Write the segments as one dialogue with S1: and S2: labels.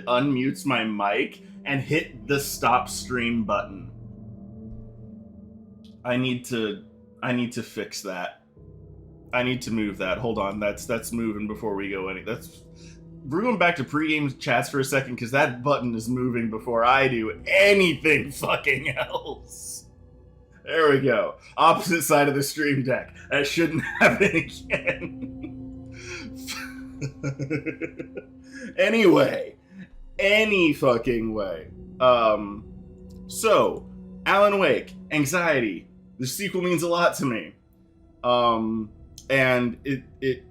S1: unmutes my mic and hit the stop stream button. I need to fix that. I need to move that. Hold on, that's moving before we go any. We're going back to pregame chats for a second because that button is moving before I do anything fucking else. There we go. Opposite side of the stream deck. That shouldn't happen again. Anyway, any fucking way. So, Alan Wake, Anxiety. The sequel means a lot to me. And it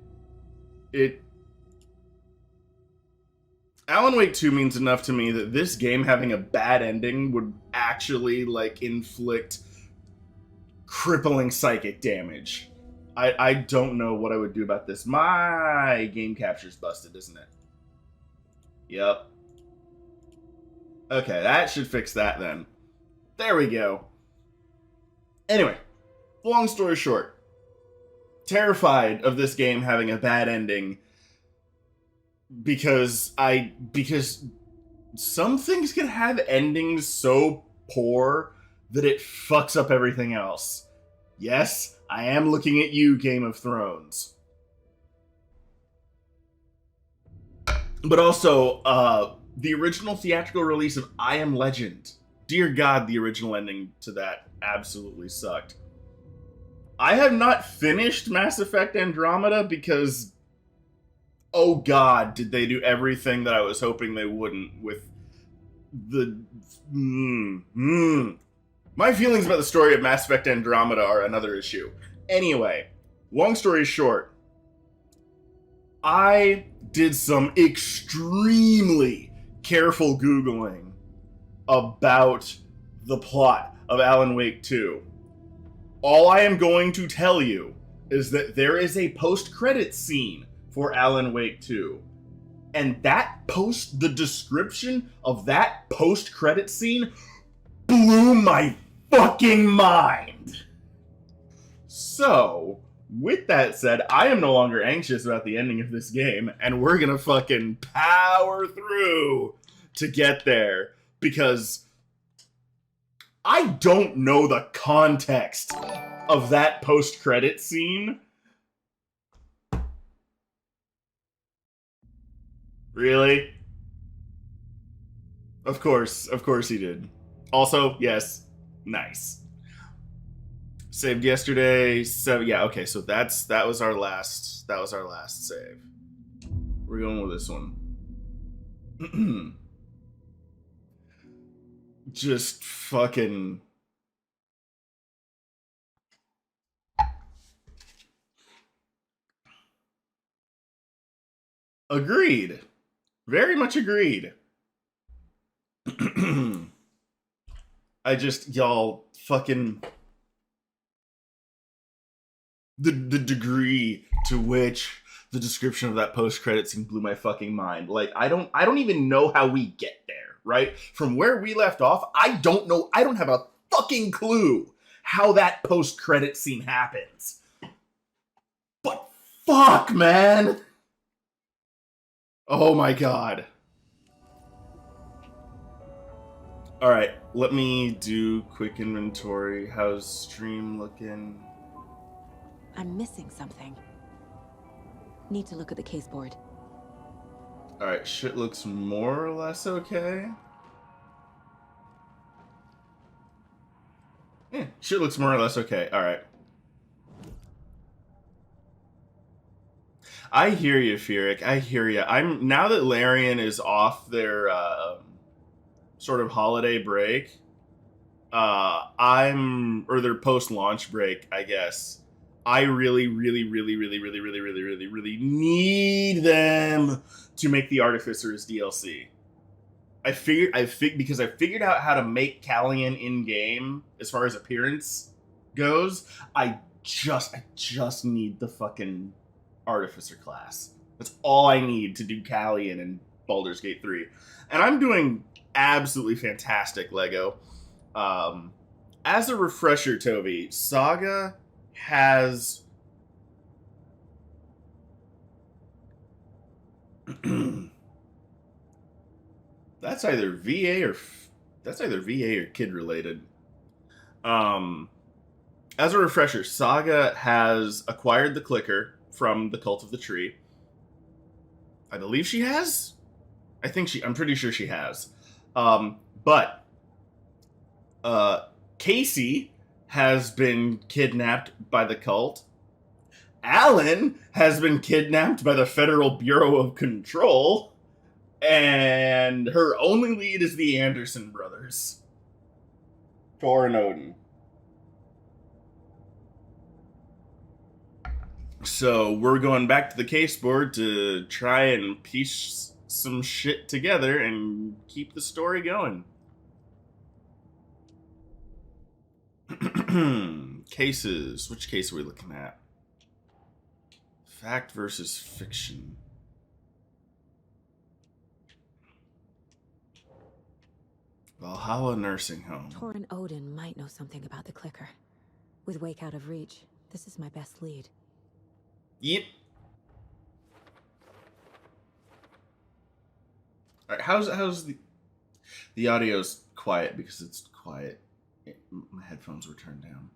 S1: Alan Wake 2 means enough to me that this game having a bad ending would actually like inflict crippling psychic damage. I don't know what I would do about this. My game capture's busted, isn't it? Yep. Okay, that should fix that then. There we go. Anyway, long story short, terrified of this game having a bad ending because some things can have endings so poor that it fucks up everything else. Yes, I am looking at you, Game of Thrones. But also, the original theatrical release of I Am Legend. Dear God, the original ending to that absolutely sucked. I have not finished Mass Effect Andromeda because, oh God, did they do everything that I was hoping they wouldn't with the... My feelings about the story of Mass Effect Andromeda are another issue. Anyway, long story short, I did some extremely careful Googling about the plot of Alan Wake 2. All I am going to tell you is that there is a post-credit scene for Alan Wake 2. And the description of that post-credit scene blew my fucking mind. So, with that said, I am no longer anxious about the ending of this game, and we're gonna fucking power through to get there, because I don't know the context of that post-credit scene. Really? Of course he did. Also, yes, nice. Saved yesterday. So yeah, okay. So that was our last save. We're going with this one. Just fucking. Agreed. Very much agreed. Y'all fucking the degree to which the description of that post-credit scene blew my fucking mind. Like, I don't even know how we get there, right? From where we left off, I don't know. I don't have a fucking clue how that post-credit scene happens. But fuck, man. Oh my God. All right, let me do quick inventory. How's stream looking?
S2: I'm missing something. Need to look at the case board.
S1: All right, shit looks more or less okay. Yeah, shit looks more or less okay. All right. I hear you, Furyk. I hear you. I'm now that Larian is off their sort of holiday break. Or their post-launch break, I guess. I really need them to make the Artificers DLC. Because I figured out how to make Callian in game as far as appearance goes. I just need the fucking Artificer class. That's all I need to do Callian in Baldur's Gate 3. And I'm doing absolutely fantastic, Lego. As a refresher, Toby, Saga has That's either VA or kid related. As a refresher, Saga has acquired the clicker from the Cult of the Tree. I believe she has. I'm pretty sure she has. But Casey has been kidnapped by the cult. Alan has been kidnapped by the Federal Bureau of Control. And her only lead is the Anderson brothers. Thor and Odin. So we're going back to the case board to try and piece some shit together and keep the story going. Cases. Which case are we looking at? Fact versus fiction. Valhalla Nursing Home.
S2: Thor and Odin might know something about the clicker. With Wake out of reach, this is my best lead.
S1: Yep. All right, how's the audio's quiet because it's quiet. My headphones were turned down.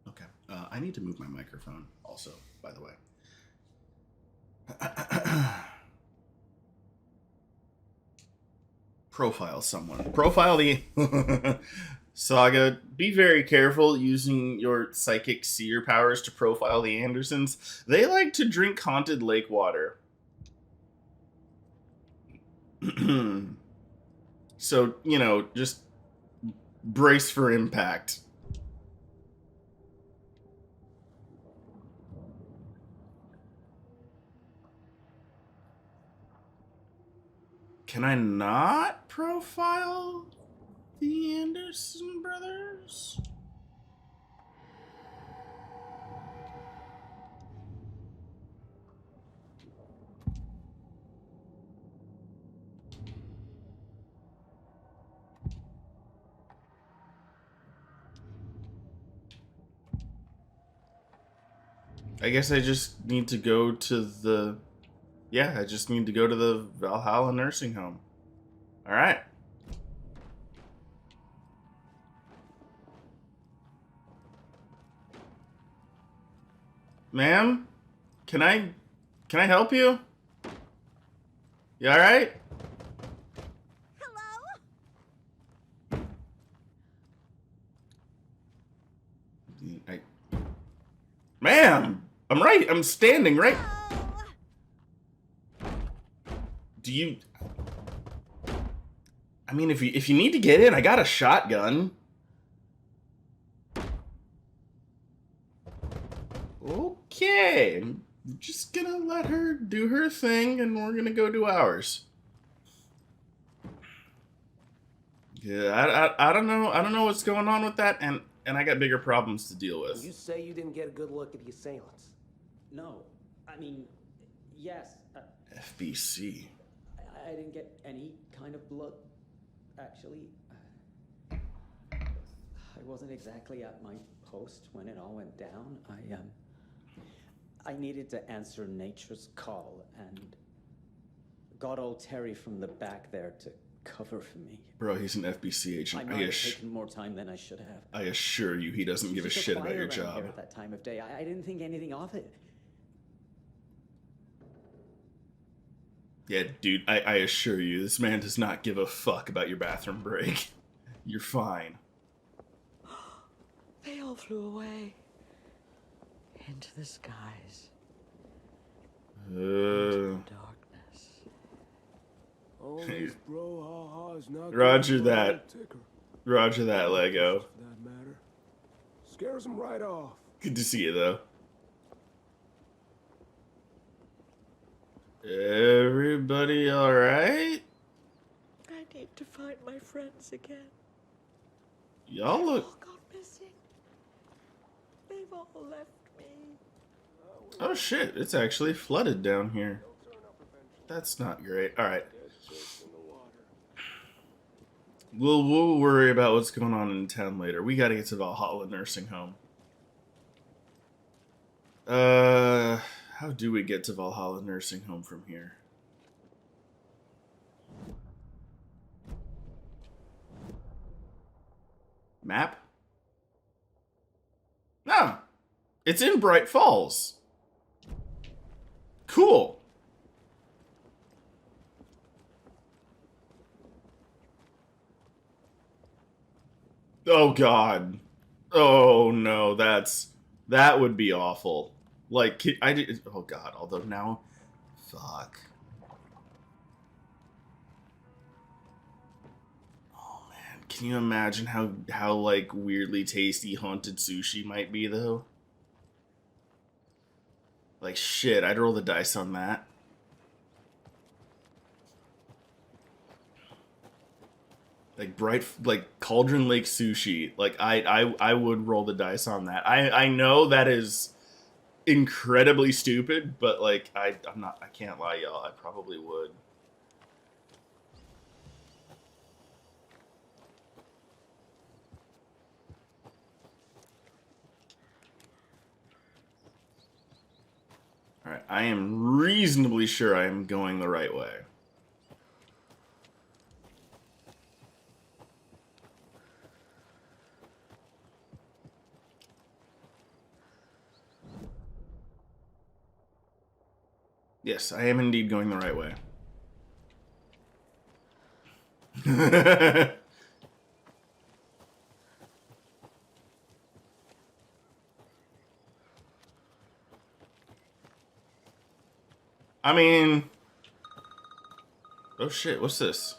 S1: Okay. I need to move my microphone also, by the way. Profile someone. Profile the Saga. Be very careful using your psychic seer powers to profile the Andersons. They like to drink haunted lake water. So, just brace for impact. Can I not profile the Anderson brothers? I guess I just need to go to the... Yeah, I just need to go to the Valhalla Nursing Home. Alright. Ma'am? Can I help you? You alright?
S2: Hello?
S1: Ma'am! I'm standing right... Do you... I mean, if you need to get in, I got a shotgun. Okay. I'm just gonna let her do her thing, and we're gonna go do ours. Yeah, I don't know. I don't know what's going on with that, and I got bigger problems to deal with.
S3: You say you didn't get a good look at the assailants.
S4: No, I mean, yes.
S1: FBC.
S4: I didn't get any kind of blood, actually. I wasn't exactly at my post when it all went down. I needed to answer nature's call and got old Terry from the back there to cover for me.
S1: Bro, he's an FBC agent.
S4: I might have taken more time than I should have.
S1: I assure you, he doesn't give a shit about your job.
S4: Here at that time of day, I didn't think anything of it.
S1: Yeah, dude, I assure you, this man does not give a fuck about your bathroom break. You're fine.
S5: They all flew away. Into the skies. Into the darkness.
S3: All this brouhaha's not
S1: Roger
S3: gonna
S1: that.
S3: ticker.
S1: Roger that, Lego.
S3: For that matter. Scares them right off.
S1: Good to see you, though. Everybody alright?
S5: I need to find my friends again.
S1: Y'all
S5: They've
S1: look...
S5: all gone missing. They've all left me.
S1: Oh shit, it's actually flooded down here. That's not great. Alright. We'll worry about what's going on in town later. We gotta get to Valhalla Nursing Home. How do we get to Valhalla Nursing Home from here? Map? No. It's in Bright Falls. Cool. Oh God. Oh no, that would be awful. Like I did. Oh God. Although now, fuck. Oh man, can you imagine how like weirdly tasty haunted sushi might be though? Like shit, I'd roll the dice on that. Like Cauldron Lake sushi. Like I would roll the dice on that. I know that is incredibly stupid, but like I can't lie, y'all. I probably would. All right, I am reasonably sure I am going the right way. Yes, I am indeed going the right way. I mean... Oh shit, what's this?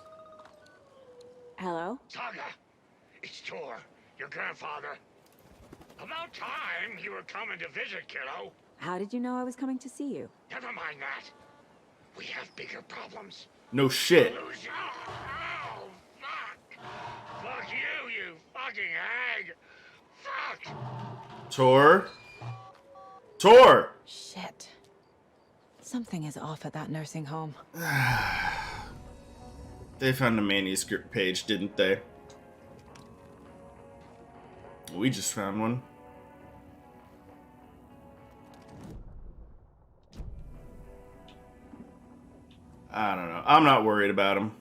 S2: Hello?
S6: Saga, it's Tor, your grandfather. About time you were coming to visit, kiddo.
S2: How did you know I was coming to see you?
S6: Never mind that. We have bigger problems.
S1: No shit.
S6: Lose. Oh, fuck. Fuck you, you fucking hag. Fuck.
S1: Tor? Tor!
S2: Shit. Something is off at that nursing home.
S1: They found a manuscript page, didn't they? We just found one. I don't know. I'm not worried about them.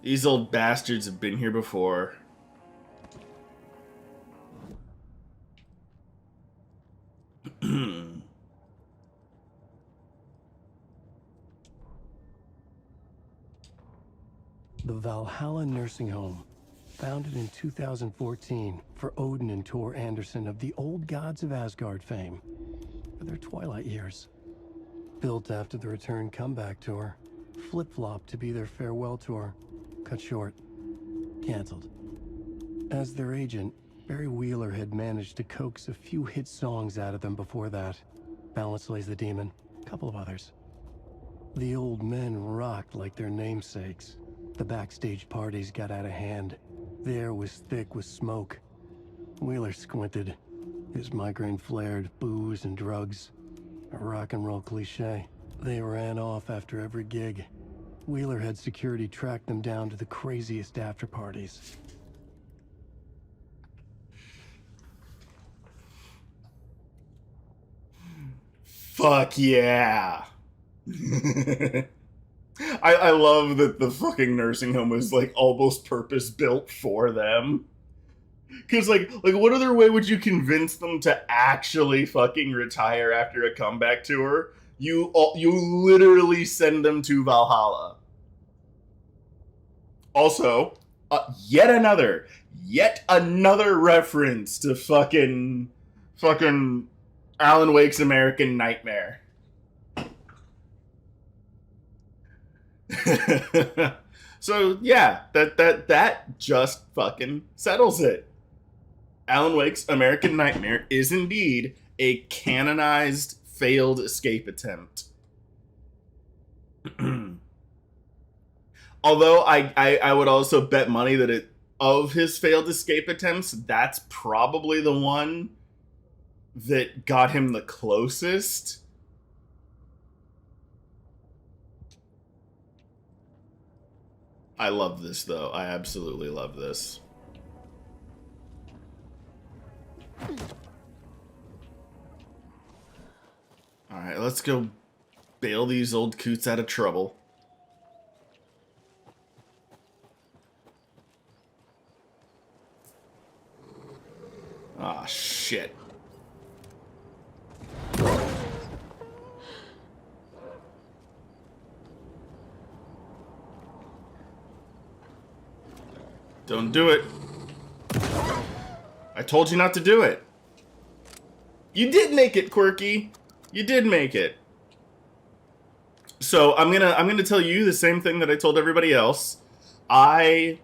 S1: These old bastards have been here before.
S7: The Valhalla Nursing Home, founded in 2014 for Odin and Tor Anderson of the Old Gods of Asgard fame for their twilight years. Built after the return comeback tour, flip-flopped to be their farewell tour, cut short, canceled. As their agent, Barry Wheeler had managed to coax a few hit songs out of them before that. Balance Slays the Demon, a couple of others. The old men rocked like their namesakes. The backstage parties got out of hand. The air was thick with smoke. Wheeler squinted. His migraine flared, booze and drugs. A rock and roll cliche. They ran off after every gig. Wheeler had security track them down to the craziest after parties.
S1: Fuck yeah. I love that the fucking nursing home is like almost purpose built for them. Cause like what other way would you convince them to actually fucking retire after a comeback tour? You literally send them to Valhalla. Also, yet another reference to fucking Alan Wake's American Nightmare. So yeah, that just fucking settles it. Alan Wake's American Nightmare is indeed a canonized failed escape attempt. Although I would also bet money that of his failed escape attempts, that's probably the one that got him the closest. I love this, though. I absolutely love this. Alright, let's go bail these old coots out of trouble. Don't do it. I told you not to do it. You did make it, Quirky. You did make it. So I'm gonna tell you the same thing that I told everybody else. To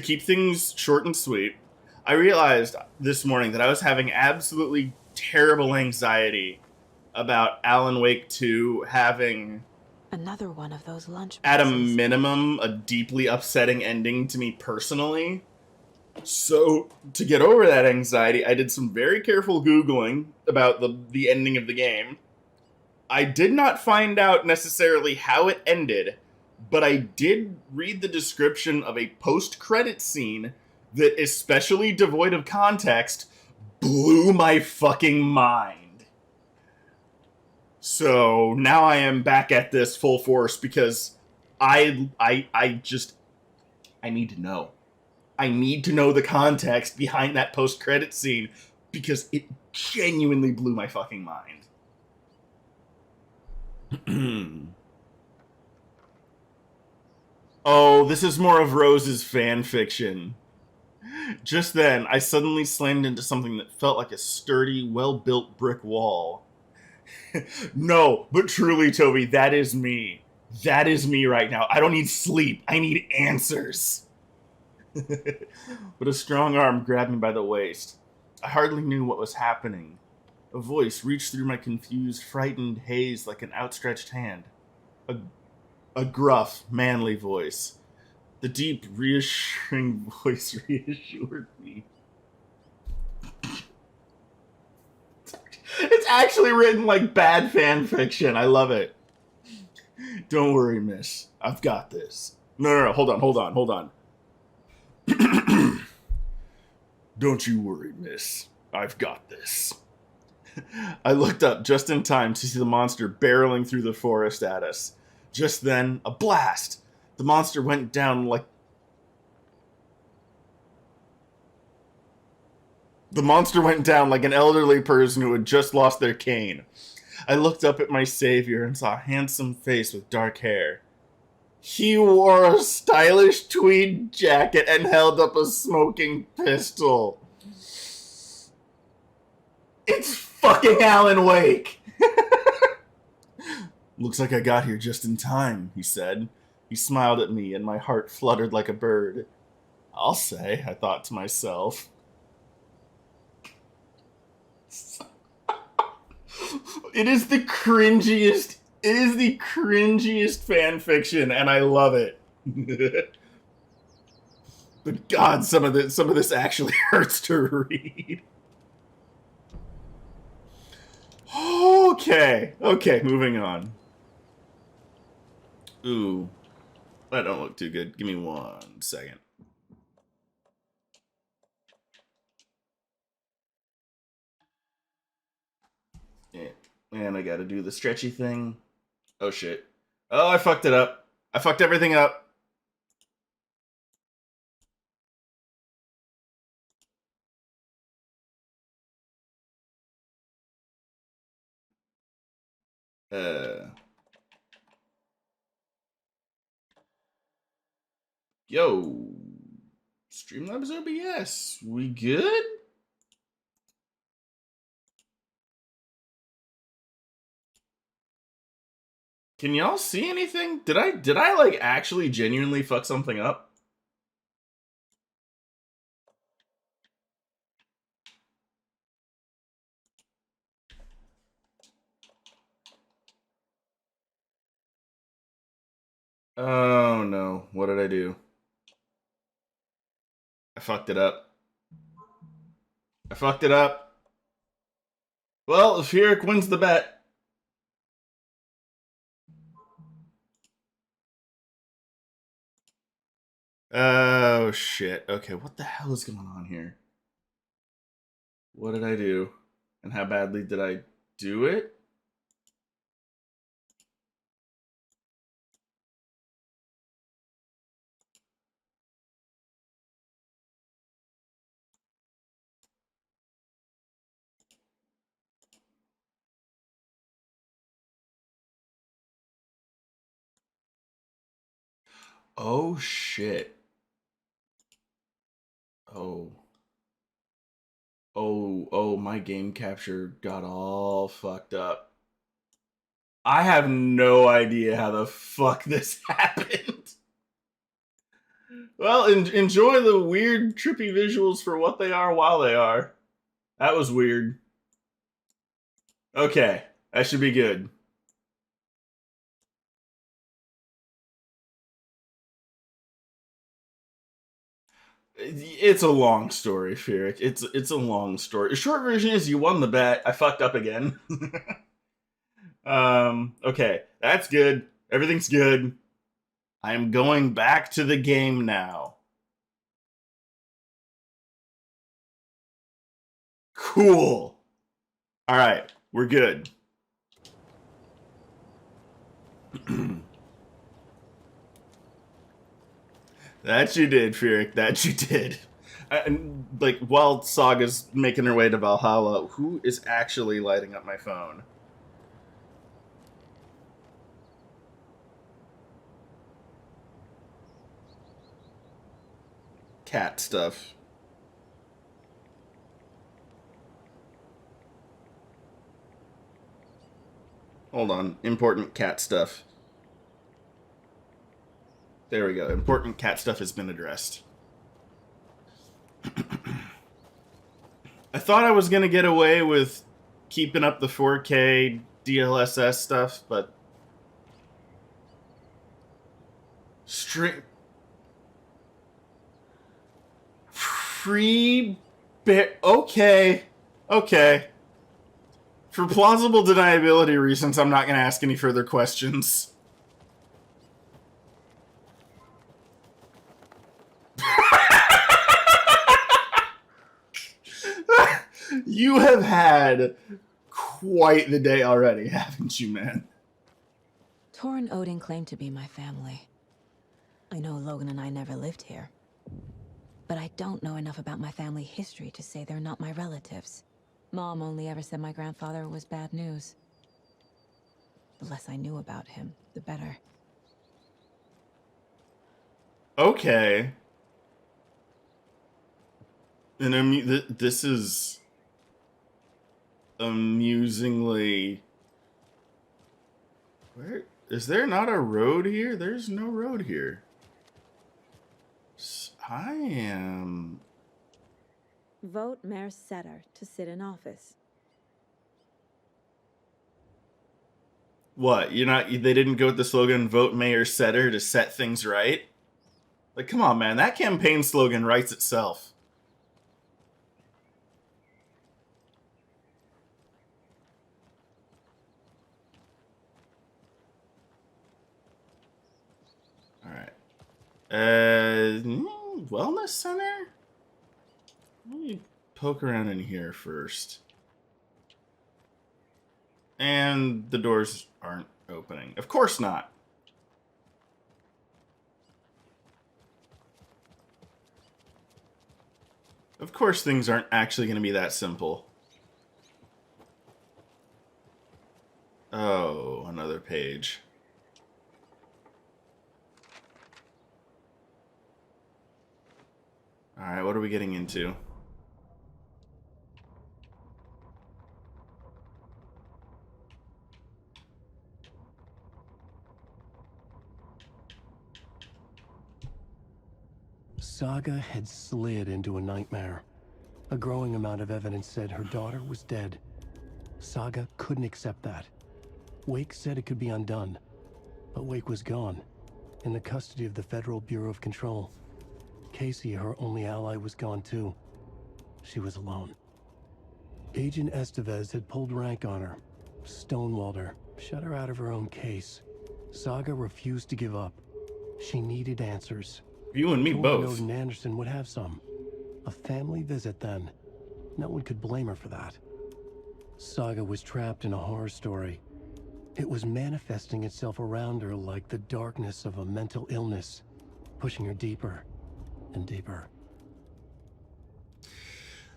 S1: keep things short and sweet, I realized this morning that I was having absolutely terrible anxiety about Alan Wake 2 having,
S2: Another one of those lunch
S1: at a
S2: boxes.
S1: minimum, a deeply upsetting ending to me personally. So, to get over that anxiety, I did some very careful Googling about the ending of the game. I did not find out necessarily how it ended, but I did read the description of a post-credit scene that, especially devoid of context, blew my fucking mind. So now I am back at this full force because I need to know. I need to know the context behind that post-credit scene because it genuinely blew my fucking mind. Oh, this is more of Rose's fan fiction. Just then, I suddenly slammed into something that felt like a sturdy, well-built brick wall. No, but truly, Toby, that is me. That is me right now. I don't need sleep. I need answers. But a strong arm grabbed me by the waist. I hardly knew what was happening. A voice reached through my confused, frightened haze like an outstretched hand. A gruff, manly voice. The deep, reassuring voice reassured me. It's actually written like bad fan fiction. I love it. Don't worry, miss. I've got this. No, hold on. Don't you worry, miss. I've got this. I looked up just in time to see the monster barreling through the forest at us. Just then, a blast! The monster went down like... an elderly person who had just lost their cane. I looked up at my savior and saw a handsome face with dark hair. He wore a stylish tweed jacket and held up a smoking pistol. It's fucking Alan Wake! Looks like I got here just in time, he said. He smiled at me, and my heart fluttered like a bird. I'll say, I thought to myself. It is the cringiest fan fiction, and I love it. But God, some of this actually hurts to read. Okay, moving on. Ooh, that don't look too good. Give me 1 second. Yeah, and I gotta do the stretchy thing. Oh shit. Oh, I fucked it up. I fucked everything up. Yo. Streamlabs OBS. We good? Can y'all see anything? Did I like actually genuinely fuck something up? Oh no, what did I do? I fucked it up. Well, if Furyk wins the bet. Oh shit. Okay, what the hell is going on here? What did I do? And how badly did I do it? Oh shit. Oh. Oh, my game capture got all fucked up. I have no idea how the fuck this happened. Well, enjoy the weird, trippy visuals for what they are while they are. That was weird. Okay, that should be good. It's a long story, Ferric. It's a long story. The short version is you won the bet. I fucked up again. Okay, that's good. Everything's good. I am going back to the game now. Cool. All right, we're good. That you did, Ferric. That you did. And like while Saga's making her way to Valhalla, who is actually lighting up my phone? Cat stuff. Hold on. Important cat stuff. There we go. Important cat stuff has been addressed. I thought I was going to get away with keeping up the 4K DLSS stuff, but... Okay. Okay. For plausible deniability reasons, I'm not going to ask any further questions. You have had quite the day already, haven't you, man?
S2: Tor and Odin claim to be my family. I know Logan and I never lived here. But I don't know enough about my family history to say they're not my relatives. Mom only ever said my grandfather was bad news. The less I knew about him, the better.
S1: Okay. And this is amusingly... Where is there not a road here? There's no road here. I am...
S2: Vote Mayor Setter to sit in office.
S1: What? They didn't go with the slogan, Vote Mayor Setter to set things right? Like, come on, man. That campaign slogan writes itself. Alright. Wellness center? Let me poke around in here first. And the doors aren't opening. Of course not. Of course things aren't actually going to be that simple. Oh, another page. Alright, what are we getting into?
S7: Saga had slid into a nightmare. A growing amount of evidence said her daughter was dead. Saga couldn't accept that. Wake said it could be undone. But Wake was gone, in the custody of the Federal Bureau of Control. Casey, her only ally, was gone too. She was alone. Agent Estevez had pulled rank on her, stonewalled her, shut her out of her own case. Saga refused to give up. She needed answers.
S1: You and me both.
S7: Odin Anderson would have some. A family visit then. No one could blame her for that. Saga was trapped in a horror story. It was manifesting itself around her like the darkness of a mental illness, pushing her deeper and deeper.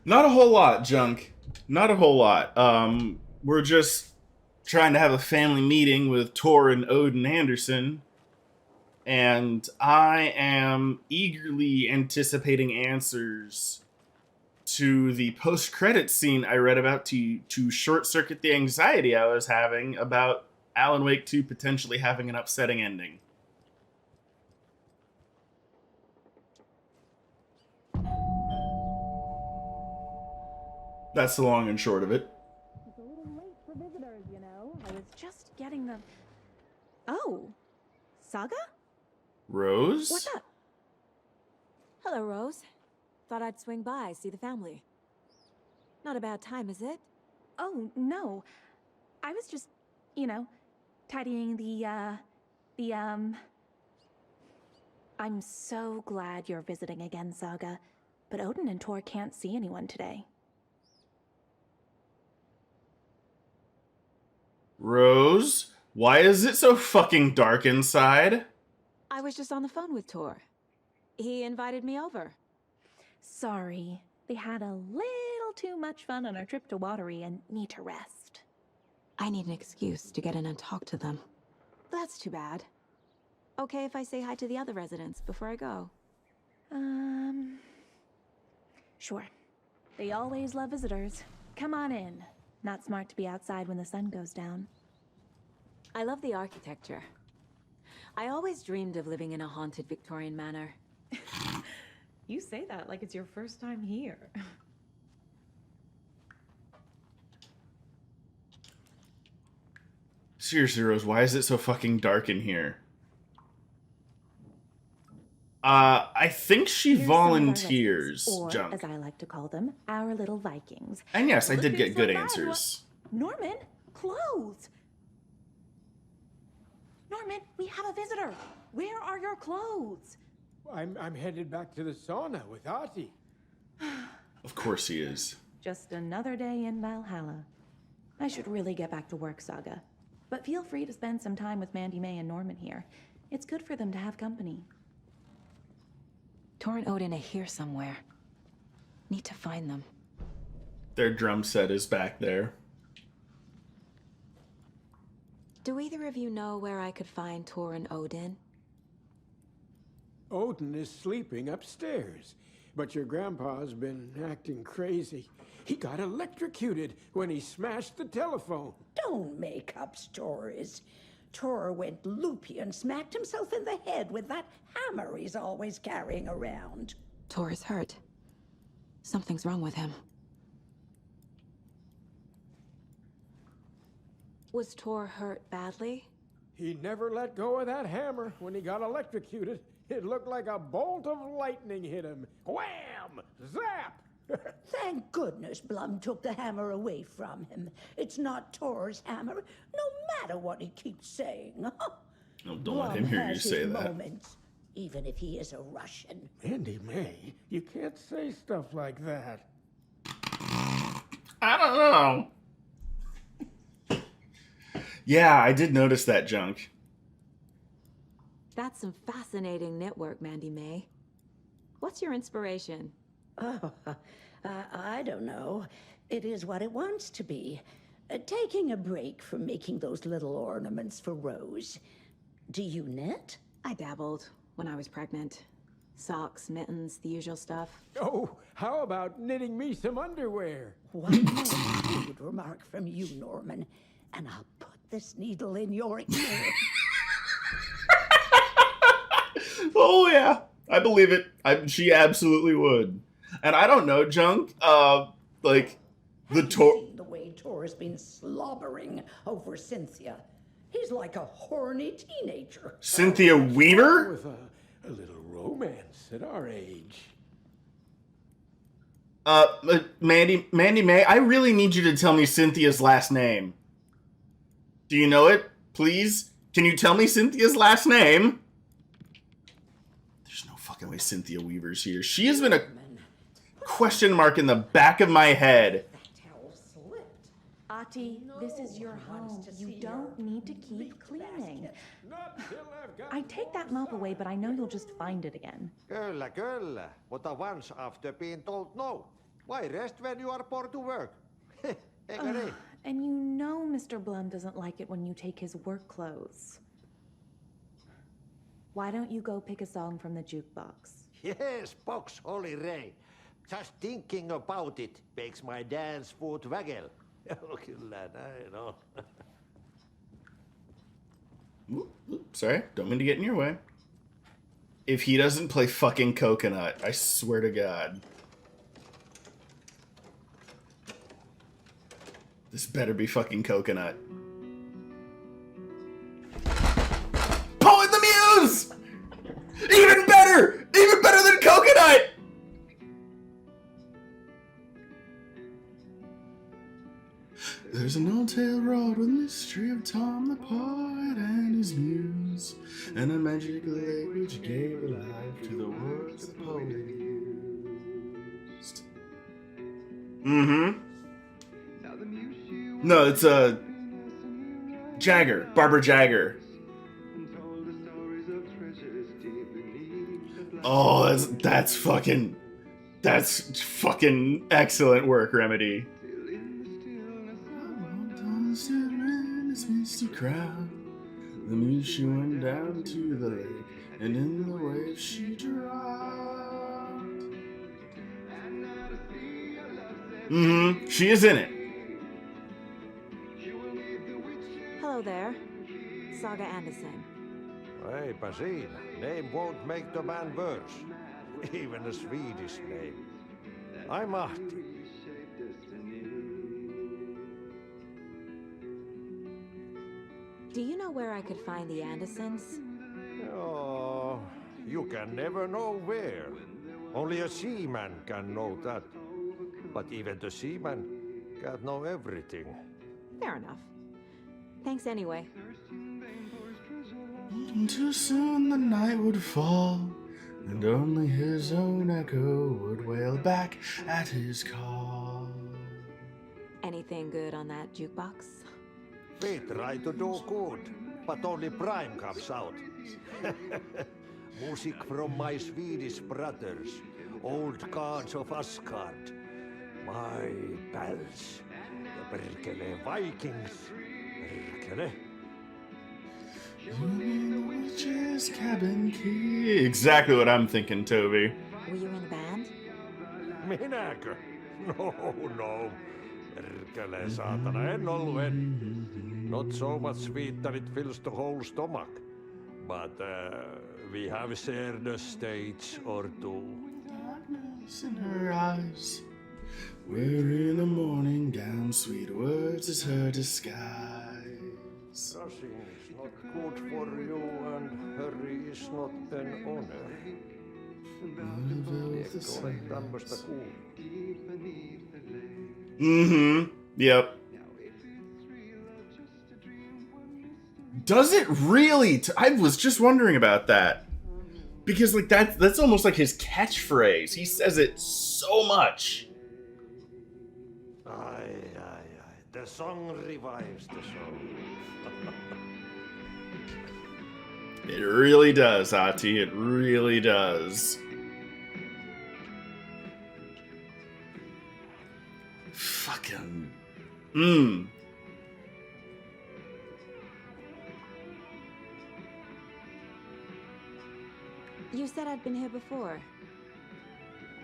S1: Not a whole lot, Junk. Not a whole lot. We're just trying to have a family meeting with Tor and Odin Anderson. and I am eagerly anticipating answers to the post-credit scene I read about to short-circuit the anxiety I was having about Alan Wake 2 potentially having an upsetting ending. That's the long and short of it.
S2: It's a little late for visitors, you know. I was just getting the... Oh, Saga?
S1: Rose?
S2: What's up? Hello, Rose. Thought I'd swing by, see the family. Not a bad time, is it?
S8: Oh, no. I was just, you know, tidying I'm so glad you're visiting again, Saga. But Odin and Tor can't see anyone today.
S1: Rose? Why is it so fucking dark inside?
S2: I was just on the phone with Tor. He invited me over.
S8: Sorry. They had a little too much fun on our trip to Watery and need to rest.
S2: I need an excuse to get in and talk to them. That's too bad. Okay if I say hi to the other residents before I go?
S8: Sure. They always love visitors. Come on in. Not smart to be outside when the sun goes down.
S2: I love the architecture. I always dreamed of living in a haunted Victorian manor.
S5: You say that like it's your first time here.
S1: Seriously, Rose, why is it so fucking dark in here? I think she
S8: Here's some of our
S1: volunteers,
S8: residents, or,
S1: Junk.
S8: as I like to call them, our little Vikings.
S1: And yes, I did
S8: Looking
S1: get good
S8: so bad,
S1: answers.
S8: Norman, clothes! Norman, we have a visitor. Where are your clothes?
S3: I'm headed back to the sauna with Ahti.
S1: Of course he is.
S8: Just another day in Valhalla. I should really get back to work, Saga. But feel free to spend some time with Mandy May and Norman here. It's good for them to have company.
S2: Tor and Odin are here somewhere. Need to find them.
S1: Their drum set is back there.
S2: Do either of you know where I could find Tor and Odin?
S3: Odin is sleeping upstairs, but your grandpa's been acting crazy. He got electrocuted when he smashed the telephone.
S9: Don't make up stories. Tor went loopy and smacked himself in the head with that hammer he's always carrying around.
S2: Tor is hurt. Something's wrong with him. Was Tor hurt badly?
S3: He never let go of that hammer when he got electrocuted. It looked like a bolt of lightning hit him. Wham! Zap!
S9: Thank goodness Blum took the hammer away from him. It's not Tor's hammer, no matter what he keeps saying.
S1: Oh, don't let him hear you
S9: has
S1: say
S9: his
S1: that.
S9: moments, even if he is a Russian.
S3: Mandy May, you can't say stuff like that.
S1: I don't know. Yeah, I did notice that, Junk.
S2: That's some fascinating knitwork, Mandy May. What's your inspiration?
S9: Oh, I don't know. It is what it wants to be. Taking a break from making those little ornaments for Rose. Do you knit?
S2: I dabbled when I was pregnant. Socks, mittens, the usual stuff.
S3: Oh, how about knitting me some underwear?
S9: One more rude remark from you, Norman, and I'll put this needle in your ear.
S1: Oh yeah, I believe it. She absolutely would. And I don't know, Junk. Like the
S9: Have you
S1: Tor.
S9: seen the way Tor's been slobbering over Cynthia? He's like a horny teenager.
S1: Cynthia Weaver?
S3: With a little romance at our age.
S1: Mandy May, I really need you to tell me Cynthia's last name. Do you know it? Please? Can you tell me Cynthia's last name? There's no fucking way Cynthia Weaver's here. She has been a question mark in the back of my head.
S9: That towel slipped.
S8: Ahti, this is your home. You don't need to keep cleaning.
S3: Not till I've got
S8: I take that mop away, but I know you'll just find it again.
S10: Kyllä, kyllä. Mutta once after being told no. Why rest when you are poor to work? Eikö niin?
S8: And you know Mr. Blum doesn't like it when you take his work clothes. Why don't you go pick a song from the jukebox?
S10: Yes, box Holy Ray. Just thinking about it makes my dance foot waggle. Oh, kyllä näin on.
S1: Sorry, don't mean to get in your way. If he doesn't play fucking Coconut, I swear to God. This better be fucking Coconut. Poet the Muse! Even better! Even better than Coconut! There's an old tale wrought with mystery of Tom the poet and his muse, and a magic lake which gave life to the words the poet used. Mm-hmm. No, it's Jagger, Barbara Jagger. Oh, that's fucking excellent work, Remedy. Misty crowd. The muse she went down to the lake, and in the waves she dropped. Mm-hmm. She is in it.
S2: Hello there. Saga Anderson.
S10: Hey, Basin, name won't make the man worse. Even a Swedish name. I'm Ahti.
S2: Do you know where I could find the Andersons?
S10: Oh, you can never know where. Only a seaman can know that. But even the seaman can't know everything.
S2: Fair enough. Thanks anyway.
S1: Too soon the night would fall, and only his own echo would wail back at his call.
S2: Anything good on that jukebox?
S10: We try to do good, but only Prime comes out. Music from my Swedish brothers, old gods of Asgard. My pals, the Perkele Vikings. Perkele.
S1: Witch's cabin key. Exactly what I'm thinking, Toby.
S2: Were you in the band?
S10: Minäkö? No. Perkele saatana, en ollut en. Not so much sweet that it fills the whole stomach. But we have shared a stage or two.
S1: Darkness in her eyes. We're in a morning gown, sweet words is her disguise.
S10: Rushing is not good for you, and hurry is not an honor. Eikö ole tämmöstä kuullut?
S1: Mm-hmm. Yep. Does it really? I was just wondering about that. Because like that's almost like his catchphrase. He says it so much.
S10: Aye. The song revives the soul.
S1: It really does, Ahti. It really does. Fucking...
S2: You said I'd been here before.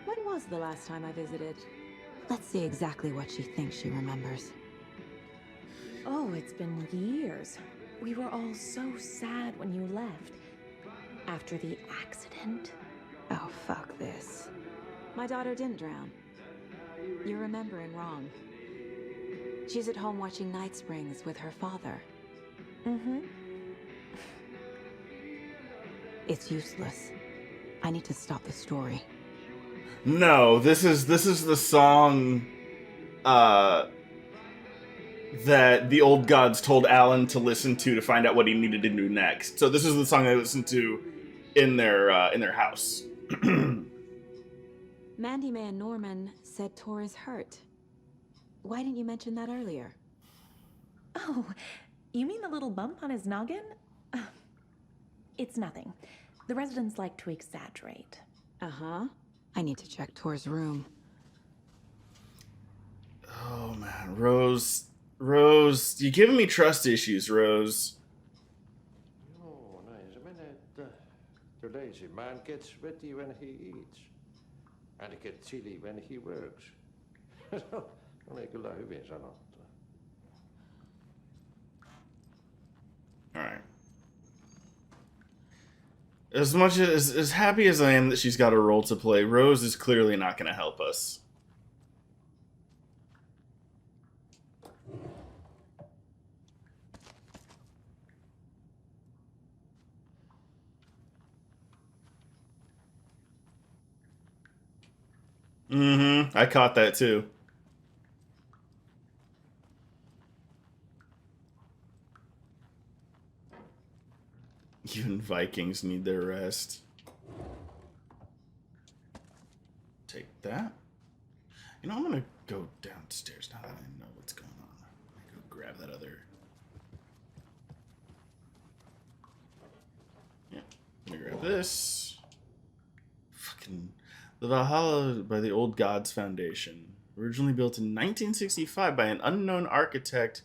S2: When was the last time I visited? Let's see exactly what she thinks she remembers.
S8: Oh, it's been years. We were all so sad when you left. After the accident.
S2: Oh, fuck this. My daughter didn't drown. You're remembering wrong. She's at home watching Night Springs with her father.
S8: Mm-hmm.
S2: It's useless. I need to stop the story.
S1: No, this is the song that the old gods told Alan to listen to find out what he needed to do next. So this is the song they listened to in their house.
S2: Mandy May and Norman said Tor is hurt. Why didn't you mention that earlier?
S8: Oh, you mean the little bump on his noggin? It's nothing. The residents like to exaggerate.
S2: Uh-huh. I need to check Tor's room.
S1: Oh man, Rose, you're giving me trust issues, Rose.
S10: Joo, näin se menee, että The lazy man gets sweaty when he eats. And he gets chilly when he works. Oli kyllä hyvin sanottu.
S1: Alright. As much as happy as I am that she's got a role to play, Rose is clearly not going to help us. Mm-hmm. I caught that too. Even Vikings need their rest. Take that. You know, I'm gonna go downstairs now that I know what's going on. I'm gonna go grab that other. Yeah, I'm gonna grab this. Fucking. The Valhalla by the Old Gods Foundation. Originally built in 1965 by an unknown architect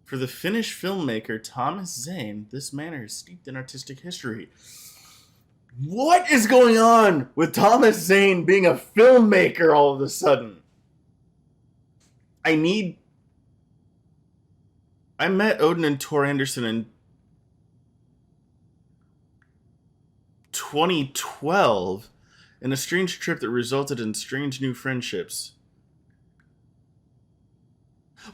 S1: for the Finnish filmmaker Thomas Zane, this manor is steeped in artistic history. What is going on with Thomas Zane being a filmmaker all of a sudden? I met Odin and Tor Anderson in 2012 in a strange trip that resulted in strange new friendships.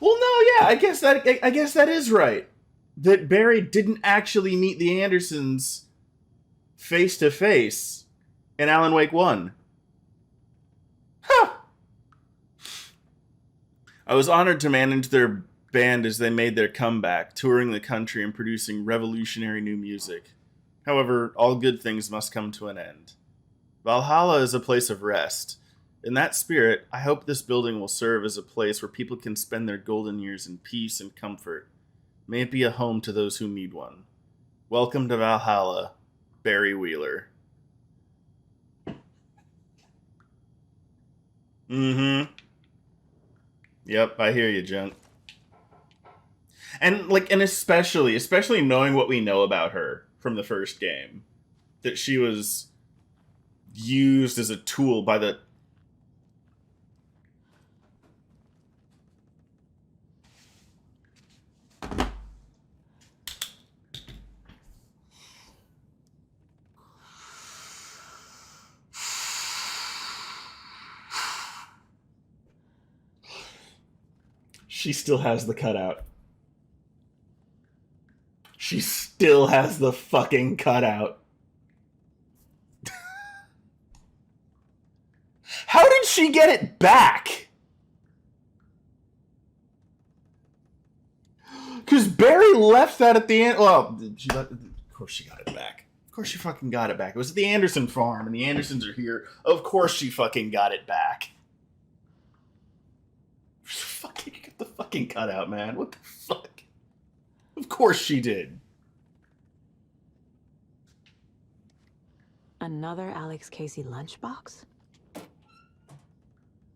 S1: Well, no, yeah, I guess that is right. That Barry didn't actually meet the Andersons face to face in Alan Wake 1. Huh. I was honored to manage their band as they made their comeback, touring the country and producing revolutionary new music. However, all good things must come to an end. Valhalla is a place of rest. In that spirit, I hope this building will serve as a place where people can spend their golden years in peace and comfort. May it be a home to those who need one. Welcome to Valhalla, Barry Wheeler. Mm-hmm. Yep, I hear you, Junk. And especially knowing what we know about her from the first game, that she was used as a tool by the She still has the cutout. She still has the fucking cutout. How did she get it back? Because Barry left that at the end. Well, of course she got it back. Of course she fucking got it back. It was at the Anderson farm, and the Andersons are here. Of course she fucking got it back. Fucking get the fucking cutout, man. What the fuck? Of course she did.
S2: Another Alex Casey lunchbox?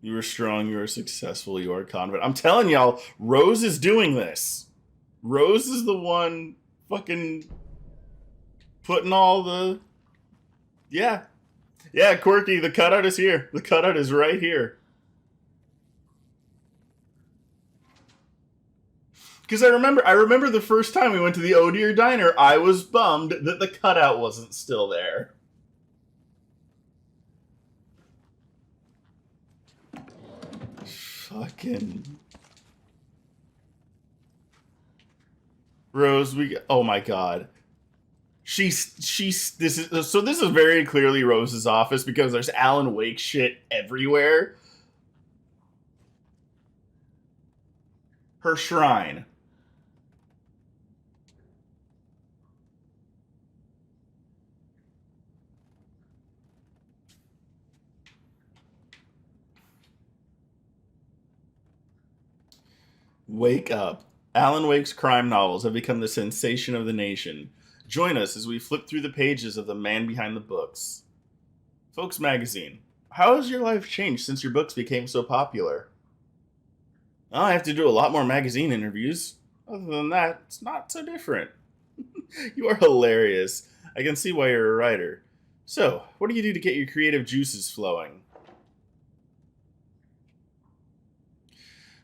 S1: You are strong, you are successful, you are confident. I'm telling y'all, Rose is doing this. Rose is the one fucking putting all the... Yeah. Yeah, Quirky, the cutout is here. The cutout is right here. Because I remember the first time we went to the Oh Dear Diner, I was bummed that the cutout wasn't still there. Fucking Rose, oh my god. This is very clearly Rose's office because there's Alan Wake shit everywhere. Her shrine. Wake up. Alan Wake's crime novels have become the sensation of the nation. Join us as we flip through the pages of The Man Behind the Books. Folks Magazine. How has your life changed since your books became so popular? Oh, I have to do a lot more magazine interviews. Other than that, it's not so different. You are hilarious. I can see why you're a writer. So, what do you do to get your creative juices flowing?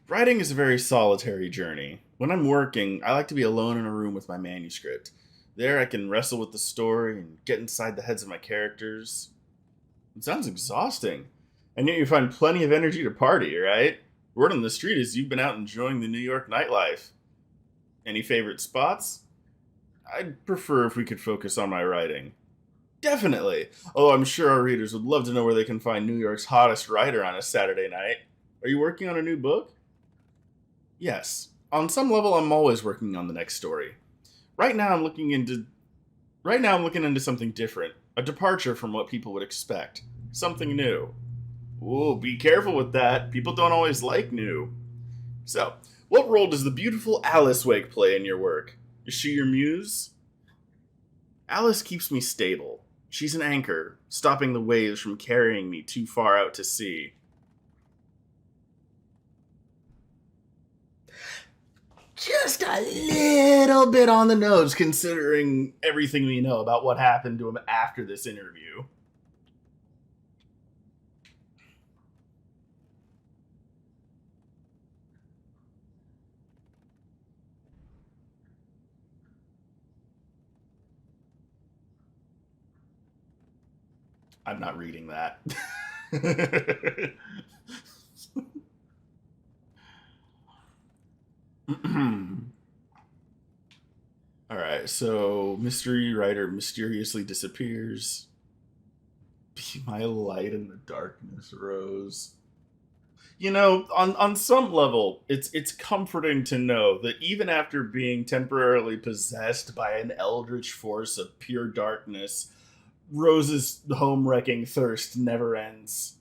S1: Writing is a very solitary journey. When I'm working, I like to be alone in a room with my manuscript. There I can wrestle with the story and get inside the heads of my characters. It sounds exhausting. And yet you find plenty of energy to party, right? Word on the street is you've been out enjoying the New York nightlife. Any favorite spots? I'd prefer if we could focus on my writing. Definitely. Although I'm sure our readers would love to know where they can find New York's hottest writer on a Saturday night. Are you working on a new book? Yes. On some level, I'm always working on the next story. Right now I'm looking into something different. A departure from what people would expect. Something new. Ooh, be careful with that. People don't always like new. So, what role does the beautiful Alice Wake play in your work? Is she your muse? Alice keeps me stable. She's an anchor, stopping the waves from carrying me too far out to sea. Just a little bit on the nose, considering everything we know about what happened to him after this interview. I'm not reading that. Alright, so mystery writer mysteriously disappears. Be my light in the darkness, Rose. You know, on some level, it's comforting to know that even after being temporarily possessed by an eldritch force of pure darkness, Rose's home-wrecking thirst never ends.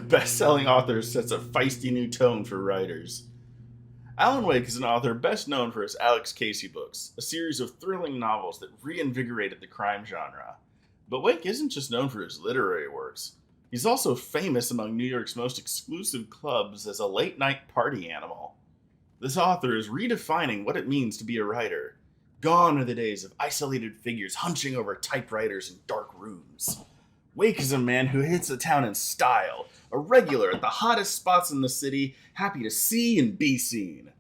S1: Best-selling author sets a feisty new tone for writers. Alan Wake is an author best known for his Alex Casey books, a series of thrilling novels that reinvigorated the crime genre. But Wake isn't just known for his literary works. He's also famous among New York's most exclusive clubs as a late-night party animal. This author is redefining what it means to be a writer. Gone are the days of isolated figures hunching over typewriters in dark rooms. Wake is a man who hits the town in style, a regular at the hottest spots in the city, happy to see and be seen.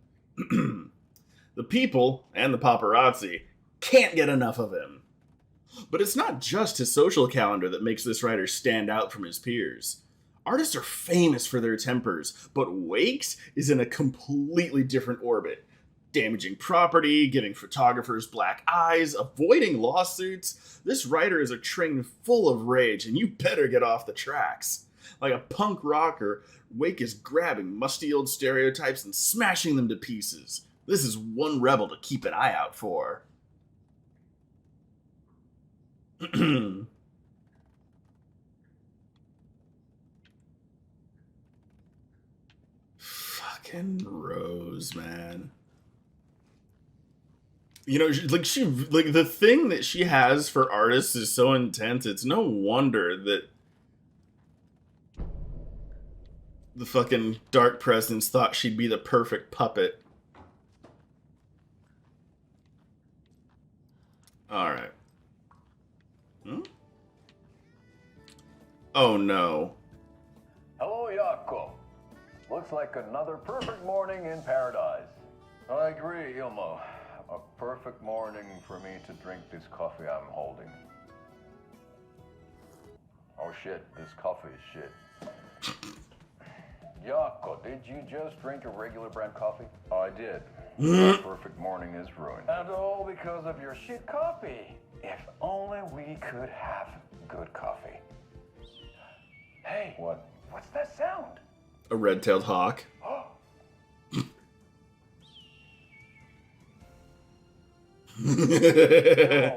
S1: The people, and the paparazzi, can't get enough of him. But it's not just his social calendar that makes this writer stand out from his peers. Artists are famous for their tempers, but Wake's is in a completely different orbit. Damaging property, giving photographers black eyes, avoiding lawsuits. This writer is a train full of rage, and you better get off the tracks. Like a punk rocker, Wake is grabbing musty old stereotypes and smashing them to pieces. This is one rebel to keep an eye out for. Fucking Rose, man. You know, like the thing that she has for artists is so intense. It's no wonder that the fucking Dark Presence thought she'd be the perfect puppet. Alright. Oh no.
S11: Hello, Jaakko. Looks like another perfect morning in paradise. I agree, Ilmo. A perfect morning for me to drink this coffee I'm holding. Oh shit, this coffee is shit. Jaakko, did you just drink a regular brand coffee? I did. The perfect morning is ruined. And all because of your shit coffee. If only we could have good coffee. Hey. What? What's that sound?
S1: A red-tailed hawk.
S11: Oh,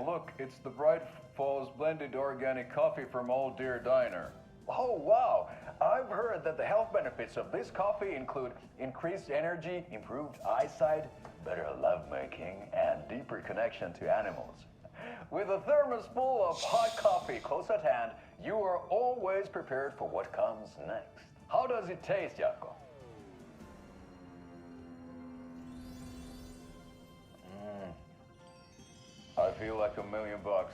S11: look, it's the Bright Falls blended organic coffee from Old Deer Diner. Oh, wow. I've heard that the health benefits of this coffee include increased energy, improved eyesight, better lovemaking, and deeper connection to animals. With a thermos full of hot coffee close at hand, you are always prepared for what comes next. How does it taste, Jaakko? I feel like $1,000,000.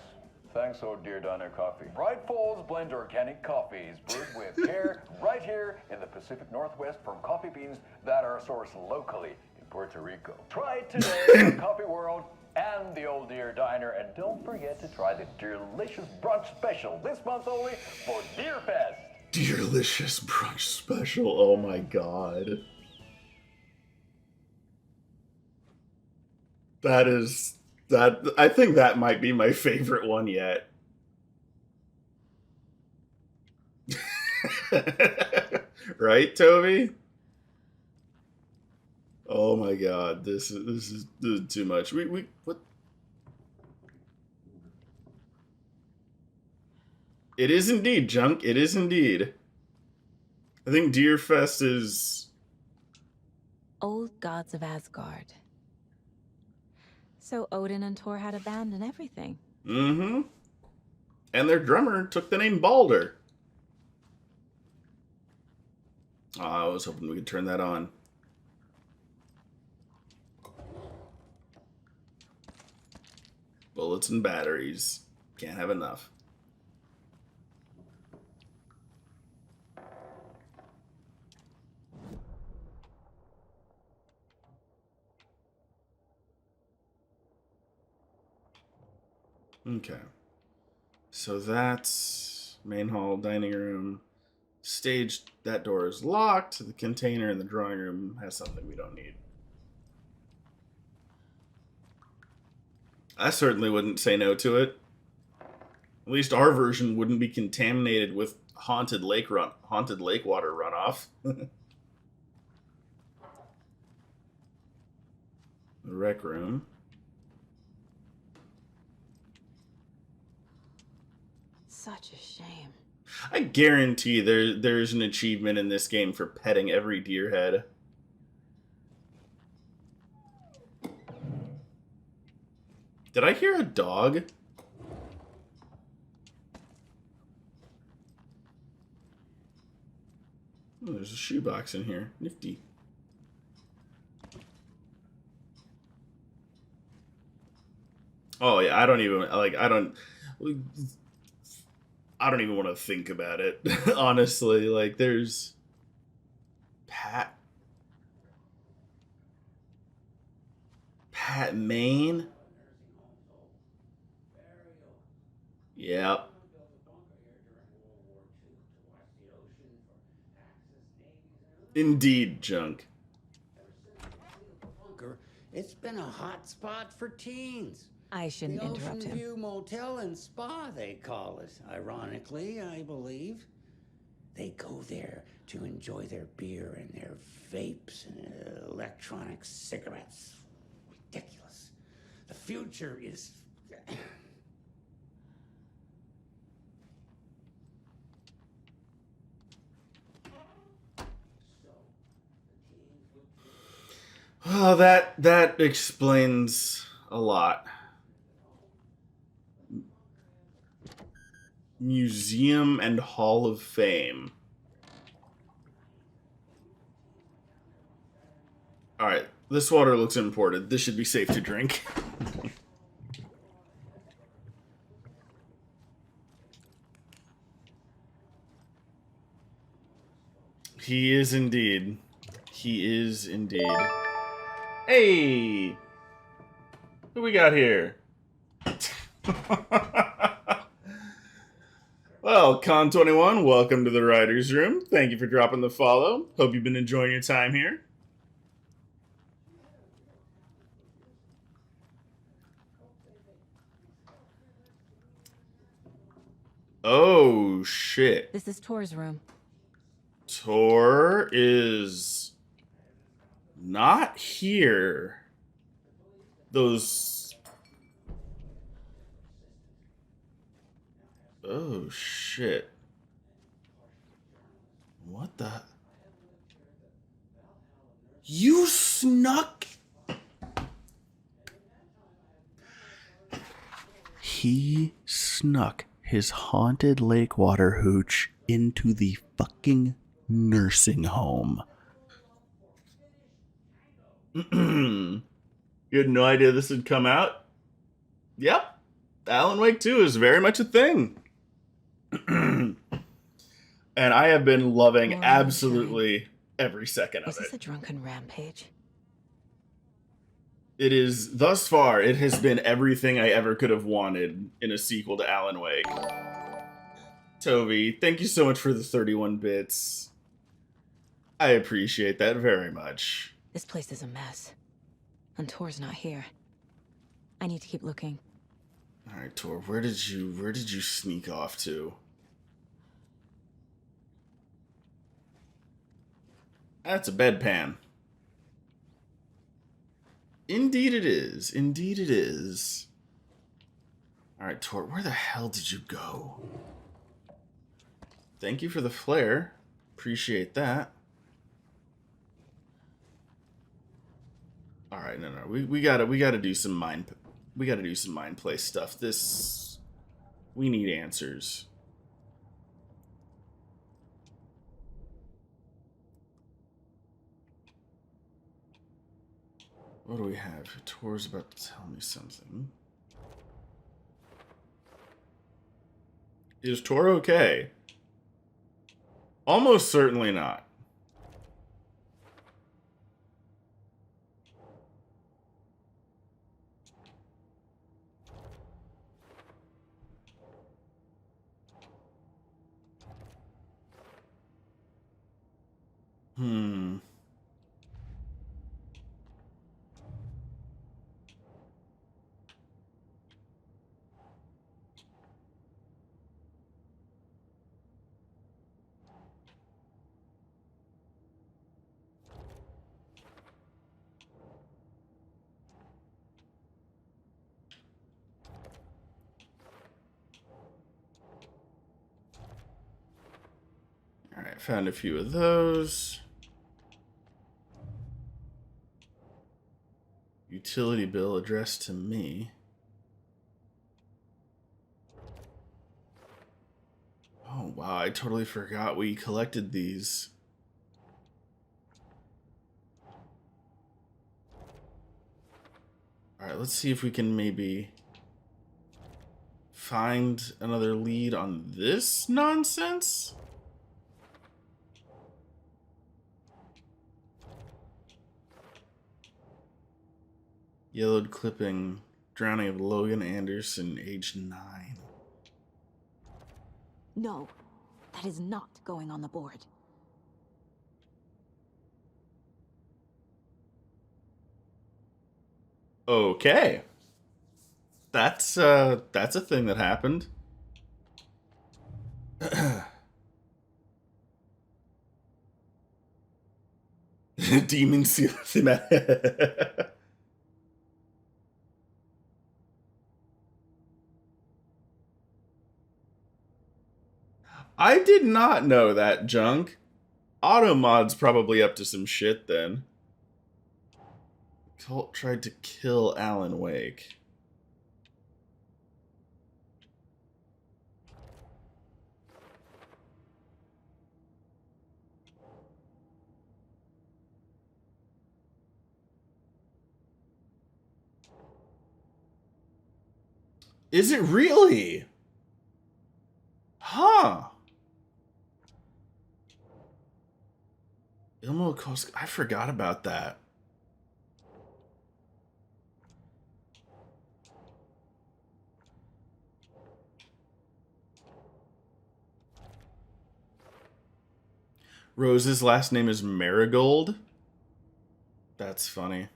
S11: Thanks, Oh Dear Diner Coffee. Bright Falls blends organic coffees brewed with care right here in the Pacific Northwest from coffee beans that are sourced locally in Puerto Rico. Try it today at Coffee World and the Old Deer Diner, and don't forget to try the delicious brunch special this month only for Deer Fest.
S1: Delicious brunch special. Oh my god. I think that might be my favorite one yet. Right, Toby? Oh my god, this is too much. What? It is indeed, Junk. It is indeed. I think Deerfest is
S2: Old Gods of Asgard. So Odin and Thor had a band and everything.
S1: Mm-hmm. And their drummer took the name Balder. Oh, I was hoping we could turn that on. Bullets and batteries. Can't have enough. Okay. So that's main hall, dining room. Stage, that door is locked. The container in the drawing room has something we don't need. I certainly wouldn't say no to it. At least our version wouldn't be contaminated with haunted lake water runoff. The rec room.
S2: Such a shame.
S1: I guarantee there's an achievement in this game for petting every deer head. Did I hear a dog? Oh, there's a shoebox in here. Nifty. Oh yeah, I don't even want to think about it. Honestly, like there's Pat Maine. Yep. Indeed, Junk.
S12: It's been a hot spot for teens.
S2: I shouldn't interrupt
S12: the
S2: him.
S12: Ocean View Motel and Spa, they call it. Ironically, I believe. They go there to enjoy their beer and their vapes and electronic cigarettes. Ridiculous. The future is...
S1: Oh, that explains a lot. Museum and Hall of Fame. Alright, this water looks imported. This should be safe to drink. He is indeed. He is indeed. Hey! Who we got here? Well, Con21, welcome to the Writer's Room. Thank you for dropping the follow. Hope you've been enjoying your time here. Oh, shit.
S2: This is Tor's room.
S1: Tor is not here. Those... Oh, shit. What the... You snuck... He snuck his haunted lake water hooch into the fucking nursing home. You had no idea this would come out? Yep. Alan Wake 2 is very much a thing. And I have been loving absolutely every second of
S2: Was this
S1: it.
S2: a drunken rampage?
S1: It is, thus far, it has been everything I ever could have wanted in a sequel to Alan Wake. Toby, thank you so much for the 31 bits. I appreciate that very much.
S2: This place is a mess. And Tor's not here. I need to keep looking.
S1: Alright, Tor, where did you sneak off to? That's a bedpan. Indeed it is. Indeed it is. Alright, Tor, where the hell did you go? Thank you for the flare. Appreciate that. Alright, no. We gotta do some mind play stuff. We need answers. What do we have? Tor's about to tell me something. Is Tor okay? Almost certainly not. Alright, found a few of those. Utility bill addressed to me. Oh wow, I totally forgot we collected these. Alright, let's see if we can maybe find another lead on this nonsense. Yellowed clipping, drowning of Logan Anderson, age 9.
S2: No, that is not going on the board.
S1: Okay. That's a thing that happened. Demon seal thematic. I did not know that, Junk. Automod's probably up to some shit then. Cult tried to kill Alan Wake. Is it really? Huh. Ilmo Kosk, I forgot about that. Rose's last name is Marigold? That's funny.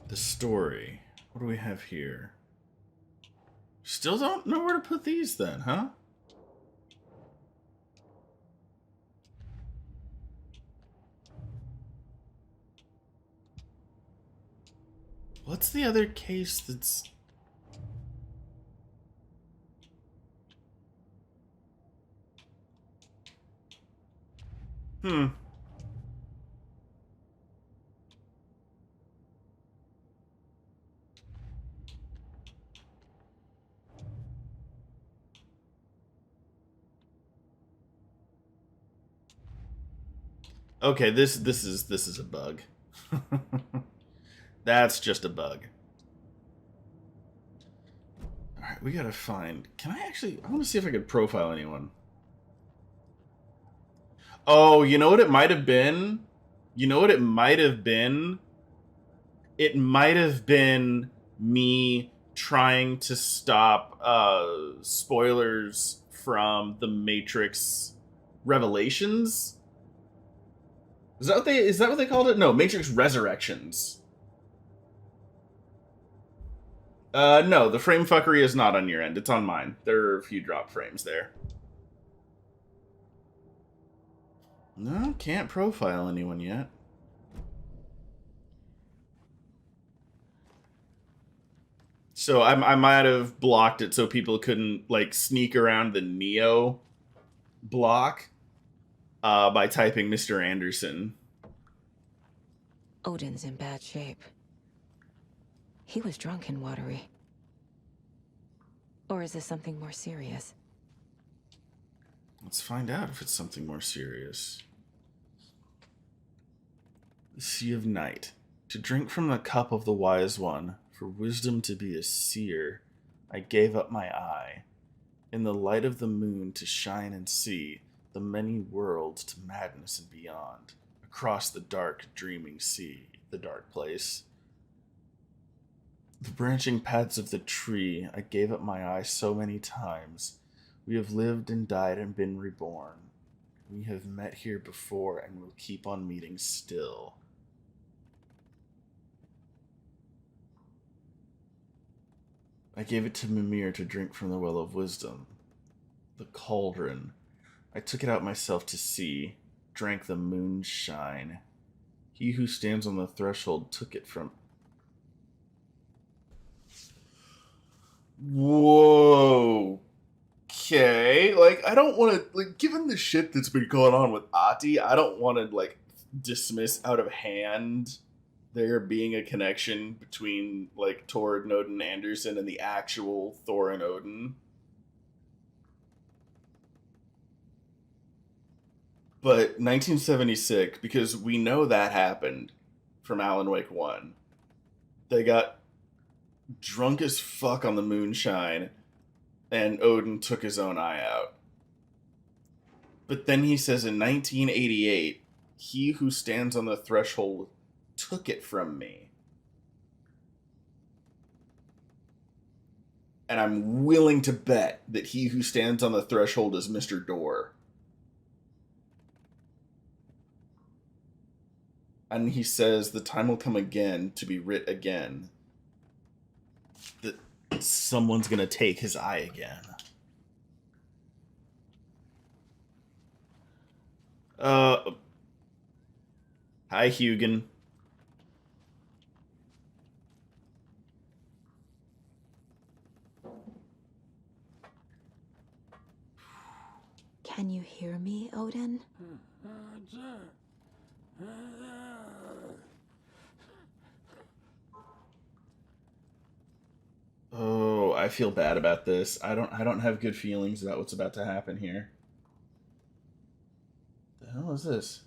S1: The story. What do we have here? Still don't know where to put these then, huh? What's the other case that's... Okay, this is a bug. That's just a bug. Alright, we gotta find... Can I actually... I want to see if I could profile anyone. Oh, you know what it might have been? You know what it might have been? It might have been me trying to stop spoilers from the Matrix Revelations. Is that what they called it? No, Matrix Resurrections. No, the frame fuckery is not on your end. It's on mine. There are a few drop frames there. No, can't profile anyone yet. So I might have blocked it so people couldn't, like, sneak around the Neo block by typing Mr. Anderson.
S2: Odin's in bad shape. He was drunk and watery. Or is this something more serious?
S1: Let's find out if it's something more serious. The Sea of Night. To drink from the cup of the Wise One, for wisdom to be a seer, I gave up my eye. In the light of the moon to shine and see the many worlds to madness and beyond, across the dark, dreaming sea, the dark place. The branching paths of the tree, I gave up my eye so many times. We have lived and died and been reborn. We have met here before and will keep on meeting still. I gave it to Mimir to drink from the well of wisdom. The cauldron. I took it out myself to see, drank the moonshine. He who stands on the threshold took it from... Whoa. Okay. Like, I don't want to... Like, given the shit that's been going on with Ati, I don't want to, like, dismiss out of hand there being a connection between, like, Torrid, Odin, Anderson and the actual Thor and Odin. But 1976, because we know that happened from Alan Wake 1. They got drunk as fuck on the moonshine, and Odin took his own eye out. But then he says in 1988, he who stands on the threshold took it from me. And I'm willing to bet that he who stands on the threshold is Mr. Door. And he says, the time will come again to be writ again that someone's gonna take his eye again. Hi, Hugin.
S2: Can you hear me, Odin?
S1: Oh, I feel bad about this. I don't have good feelings about what's about to happen here. The hell is this?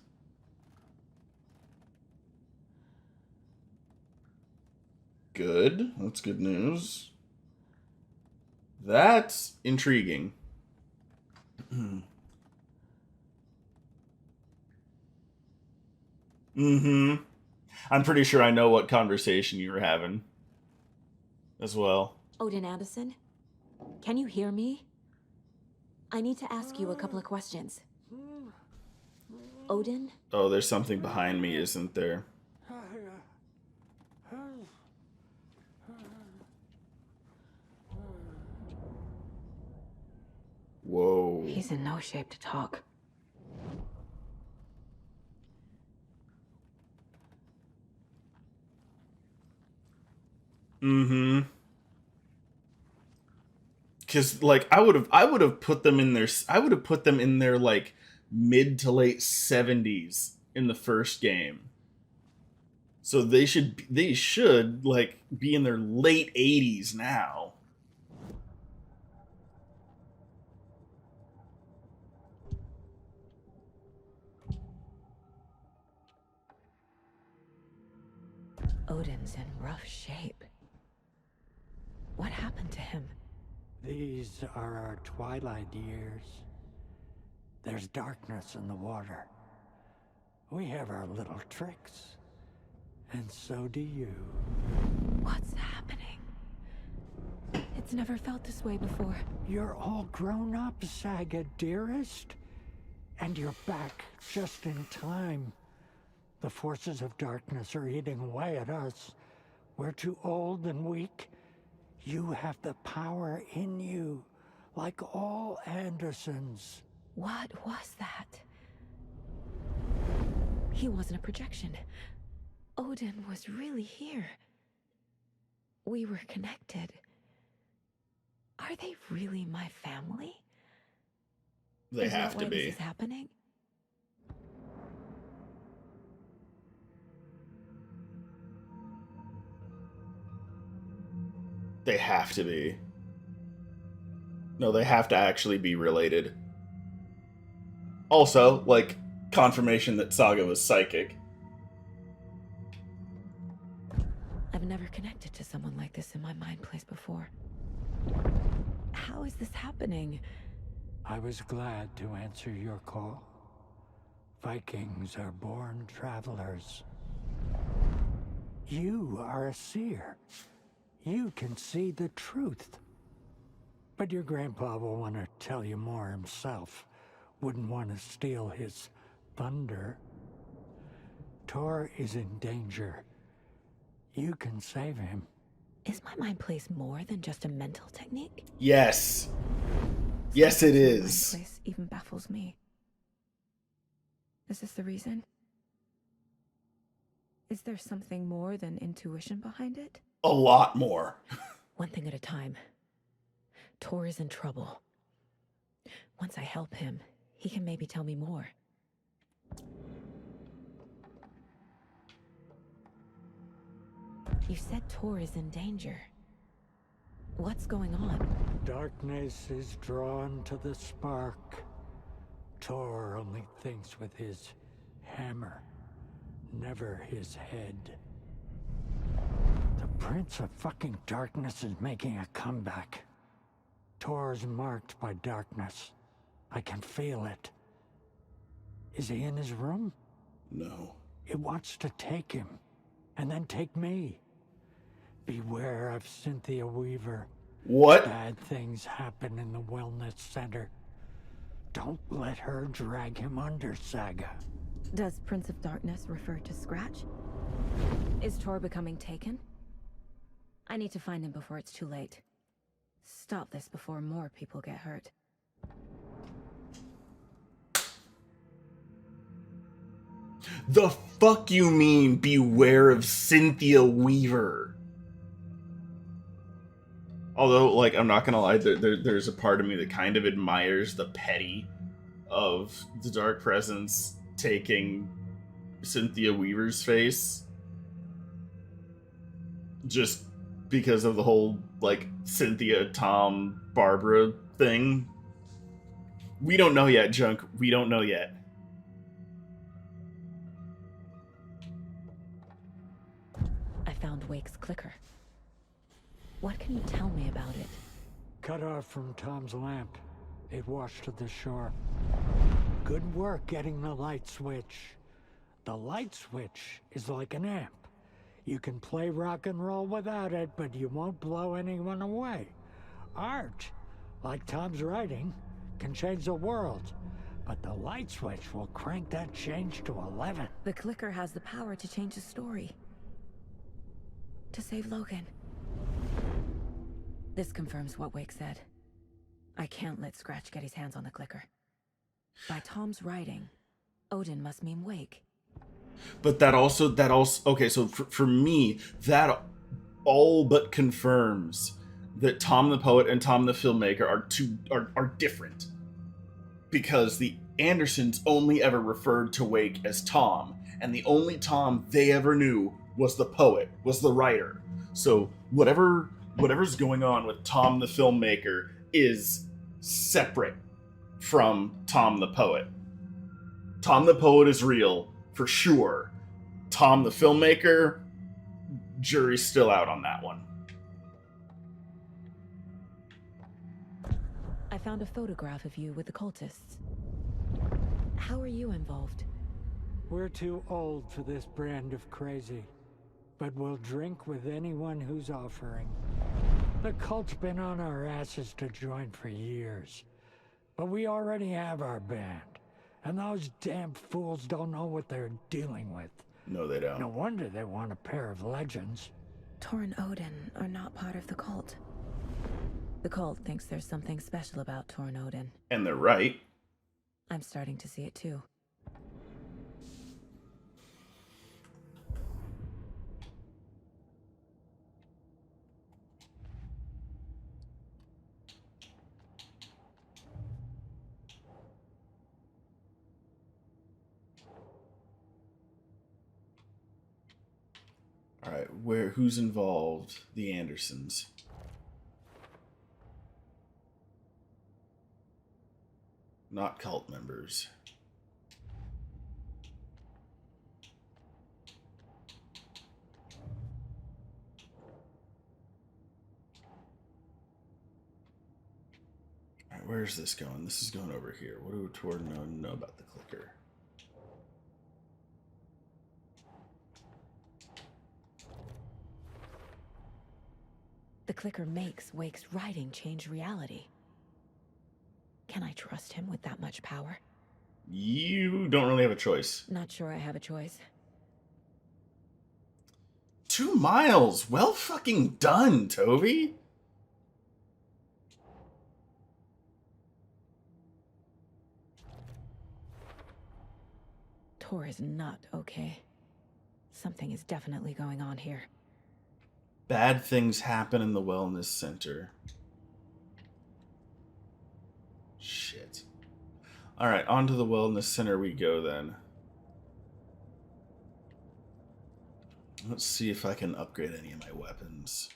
S1: Good. That's good news. That's intriguing. Mm-hmm. I'm pretty sure I know what conversation you were having as well.
S2: Odin Anderson? Can you hear me? I need to ask you a couple of questions. Odin?
S1: Oh, there's something behind me, isn't there? Whoa.
S2: He's in no shape to talk.
S1: Mm-hmm. Because like I would have put them in their like mid to late 70s in the first game. So they should like be in their late 80s now.
S2: Odin's in rough shape. What happened to him?
S13: These are our twilight years. There's darkness in the water. We have our little tricks. And so do you.
S2: What's happening? It's never felt this way before.
S13: You're all grown up, Saga, dearest. And you're back just in time. The forces of darkness are eating away at us. We're too old and weak. You have the power in you, like all Andersons.
S2: What was that? He wasn't a projection. Odin was really here. We were connected. Are they really my family?
S1: They have to be.
S2: This is happening?
S1: They have to be. No, they have to actually be related. Also, like, confirmation that Saga was psychic.
S2: I've never connected to someone like this in my mind place before. How is this happening?
S13: I was glad to answer your call. Vikings are born travelers. You are a seer. You can see the truth. But your grandpa will want to tell you more himself. Wouldn't want to steal his thunder. Tor is in danger. You can save him.
S2: Is my mind place more than just a mental technique?
S1: Yes. Yes, it is.
S2: My mind place even baffles me. Is this the reason? Is there something more than intuition behind it?
S1: A lot more.
S2: One thing at a time. Tor is in trouble. Once I help him, he can maybe tell me more. You said Tor is in danger. What's going on?
S13: Darkness is drawn to the spark. Tor only thinks with his hammer, never his head. The Prince of fucking Darkness is making a comeback. Tor's marked by darkness. I can feel it. Is he in his room?
S1: No.
S13: It wants to take him, and then take me. Beware of Cynthia Weaver.
S1: What?
S13: Bad things happen in the wellness center. Don't let her drag him under, Saga.
S2: Does Prince of Darkness refer to Scratch? Is Tor becoming taken? I need to find him before it's too late. Stop this before more people get hurt.
S1: The fuck you mean, beware of Cynthia Weaver? Although, like, I'm not gonna lie, there's a part of me that kind of admires the petty of the Dark Presence taking Cynthia Weaver's face. Just because of the whole, like, Cynthia, Tom, Barbara thing. We don't know yet, Junk. We don't know yet.
S2: I found Wake's clicker. What can you tell me about it?
S13: Cut off from Tom's lamp. It washed to the shore. Good work getting the light switch. The light switch is like an amp. You can play rock and roll without it, but you won't blow anyone away. Art, like Tom's writing, can change the world. But the light switch will crank that change to 11.
S2: The clicker has the power to change the story. To save Logan. This confirms what Wake said. I can't let Scratch get his hands on the clicker. By Tom's writing, Odin must mean Wake.
S1: But that also, okay, so for me, that all but confirms that Tom the Poet and Tom the Filmmaker are different. Because the Andersons only ever referred to Wake as Tom, and the only Tom they ever knew was the poet, was the writer. So whatever's going on with Tom the Filmmaker is separate from Tom the Poet. Tom the Poet is real, for sure. Tom the Filmmaker, jury's still out on that one.
S2: I found a photograph of you with the cultists. How are you involved?
S13: We're too old for this brand of crazy, but we'll drink with anyone who's offering. The cult's been on our asses to join for years, but we already have our band, and those damn fools don't know what they're dealing with.
S1: No, they don't.
S13: No wonder they want a pair of legends.
S2: Tor and Odin are not part of the cult. The cult thinks there's something special about Tor and Odin.
S1: And they're right.
S2: I'm starting to see it too.
S1: All right, who's involved? The Andersons. Not cult members. All right, where's this going? This is going over here. What do Tor and Odin know about the clicker?
S2: The clicker makes Wake's writing change reality. Can I trust him with that much power?
S1: You don't really have a choice.
S2: Not sure I have a choice.
S1: 2 miles. Well fucking done, Toby.
S2: Tor is not okay. Something is definitely going on here.
S1: Bad things happen in the wellness center. Shit. Alright, on to the wellness center we go then. Let's see if I can upgrade any of my weapons.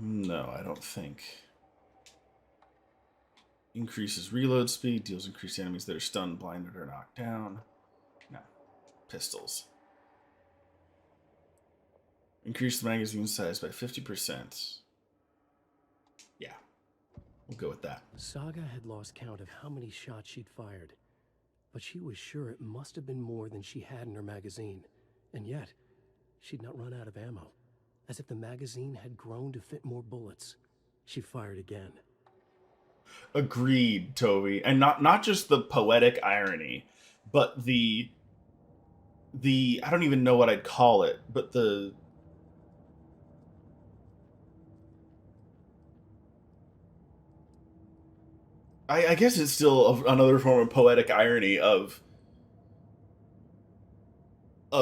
S1: No, I don't think. Increases reload speed, deals increased enemies that are stunned, blinded, or knocked down. No. Pistols. Increase the magazine size by 50%. Yeah. We'll go with that.
S7: Saga had lost count of how many shots she'd fired, but she was sure it must have been more than she had in her magazine. And yet, she'd not run out of ammo. As if the magazine had grown to fit more bullets. She fired again.
S1: Agreed, Toby. And not just the poetic irony, but the I don't even know what I'd call it, but I guess it's still another form of poetic irony of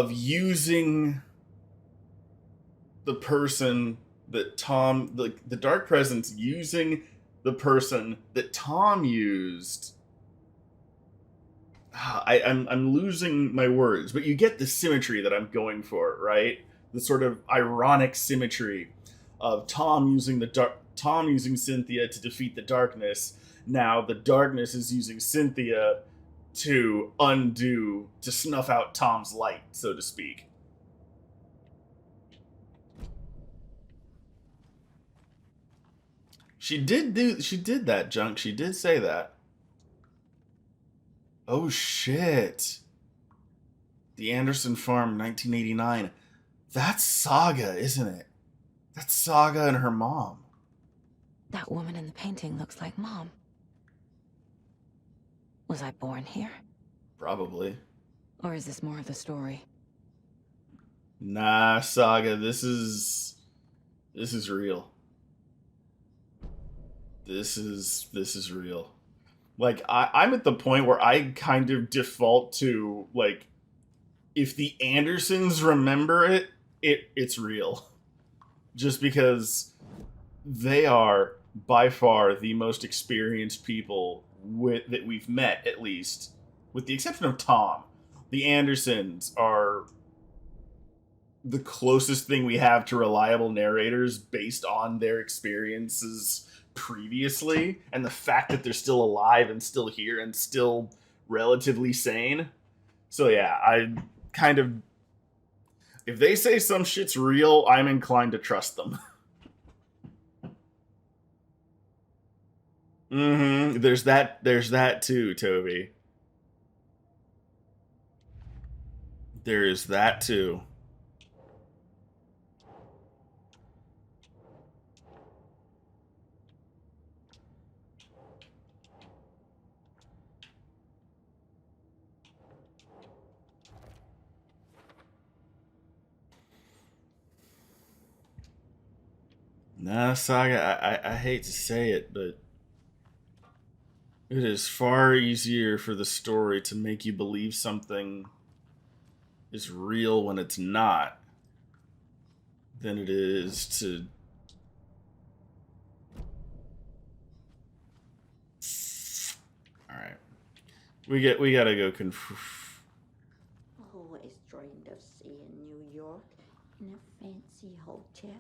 S1: using the person that Tom, the Dark Presence using the person that Tom used. I'm losing my words, but you get the symmetry that I'm going for, right? The sort of ironic symmetry of Tom using Cynthia to defeat the darkness. Now the darkness is using Cynthia to snuff out Tom's light, so to speak. She did that, Junk. She did say that. Oh shit. The Anderson Farm, 1989. That's Saga, isn't it? That's Saga and her mom.
S2: That woman in the painting looks like Mom. Was I born here?
S1: Probably.
S2: Or is this more of the story?
S1: Nah, Saga, this is real. This is real. Like, I'm at the point where I kind of default to, like, if the Andersons remember it, it's real. Just because they are, by far, the most experienced people that we've met, at least. With the exception of Tom. The Andersons are the closest thing we have to reliable narrators based on their experiences previously, and the fact that they're still alive and still here and still relatively sane. So yeah, I kind of, if they say some shit's real, I'm inclined to trust them. There's that too, Toby. There is that too. Nah, Saga, I hate to say it, but it is far easier for the story to make you believe something is real when it's not than it is to... Alright. We gotta go
S9: Always dreamed of seeing New York in a fancy hotel.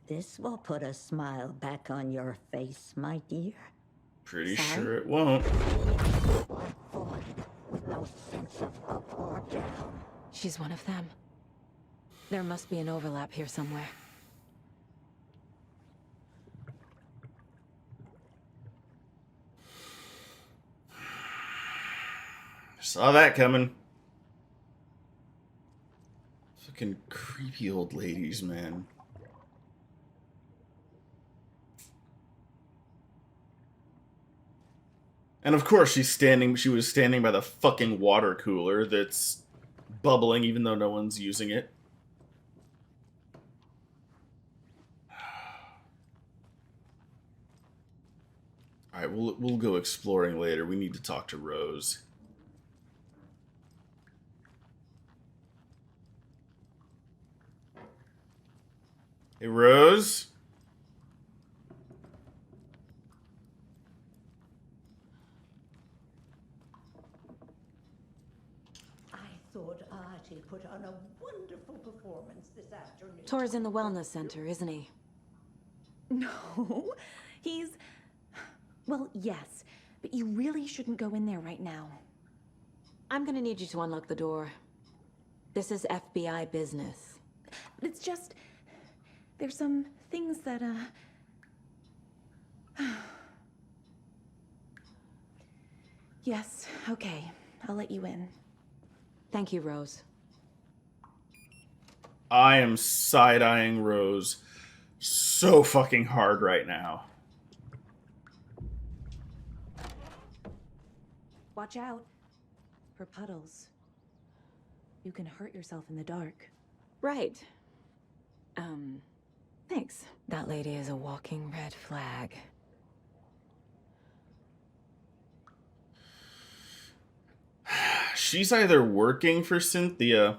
S9: This will put a smile back on your face, my dear.
S1: Pretty sure it won't.
S9: No sense of up or down.
S2: She's one of them. There must be an overlap here somewhere.
S1: Saw that coming. Fucking creepy old ladies, man. And of course she was standing by the fucking water cooler that's bubbling even though no one's using it. Alright, we'll go exploring later. We need to talk to Rose. Hey, Rose?
S9: I thought Artie put on a wonderful performance this afternoon.
S2: Tor's in the wellness center, isn't he?
S8: No, he's... Well, yes, but you really shouldn't go in there right now.
S2: I'm gonna need you to unlock the door. This is FBI business.
S8: It's just... There's some things that, Yes, okay. I'll let you in.
S2: Thank you, Rose.
S1: I am side-eyeing Rose so fucking hard right now.
S8: Watch out for puddles. You can hurt yourself in the dark.
S2: Right. Thanks. That lady is a walking red flag.
S1: She's either working for Cynthia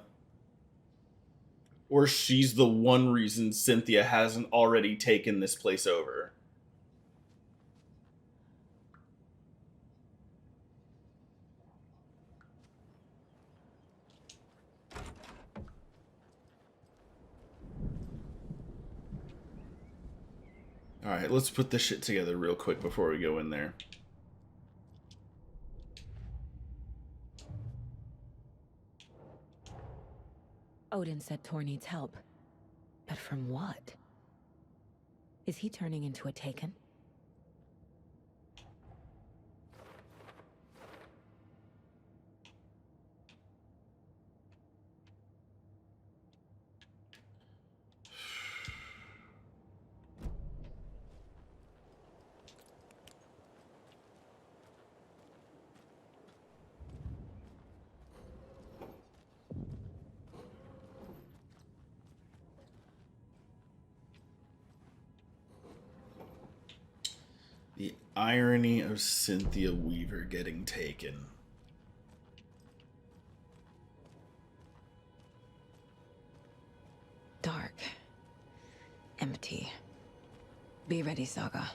S1: or she's the one reason Cynthia hasn't already taken this place over. Alright, let's put this shit together real quick before we go in there.
S2: Odin said Tor needs help. But from what? Is he turning into a Taken?
S1: The irony of Cynthia Weaver getting taken.
S2: Dark. Empty. Be ready, Saga.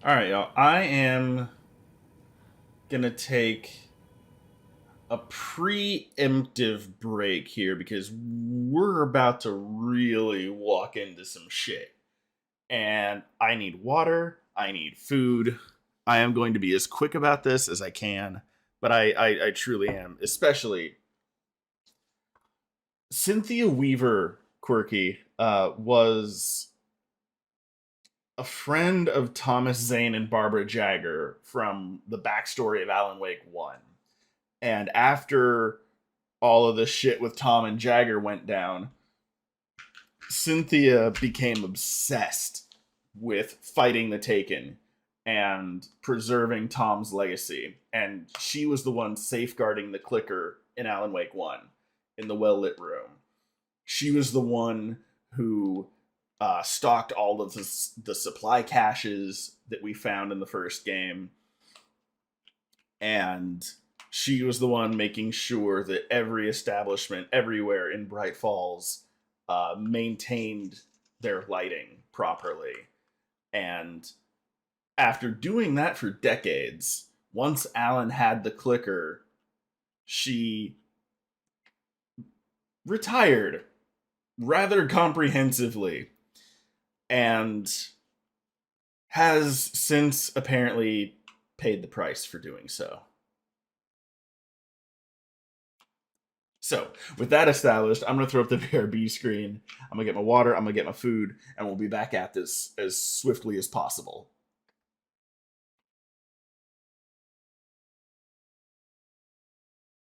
S1: Alright, y'all. I am gonna take a preemptive break here because we're about to really walk into some shit. And I need water, I need food. I am going to be as quick about this as I can, but I truly am. Especially Cynthia Weaver, Quirky, was a friend of Thomas Zane and Barbara Jagger from the backstory of Alan Wake 1. And after all of the shit with Tom and Jagger went down, Cynthia became obsessed with fighting the Taken and preserving Tom's legacy. And she was the one safeguarding the clicker in Alan Wake 1 in the well-lit room. She was the one who stocked all of the supply caches that we found in the first game. And she was the one making sure that every establishment everywhere in Bright Falls maintained their lighting properly. And after doing that for decades, once Alan had the clicker, she retired rather comprehensively and has since apparently paid the price for doing so. So, with that established, I'm going to throw up the BRB screen. I'm going to get my water, I'm going to get my food, and we'll be back at this as swiftly as possible.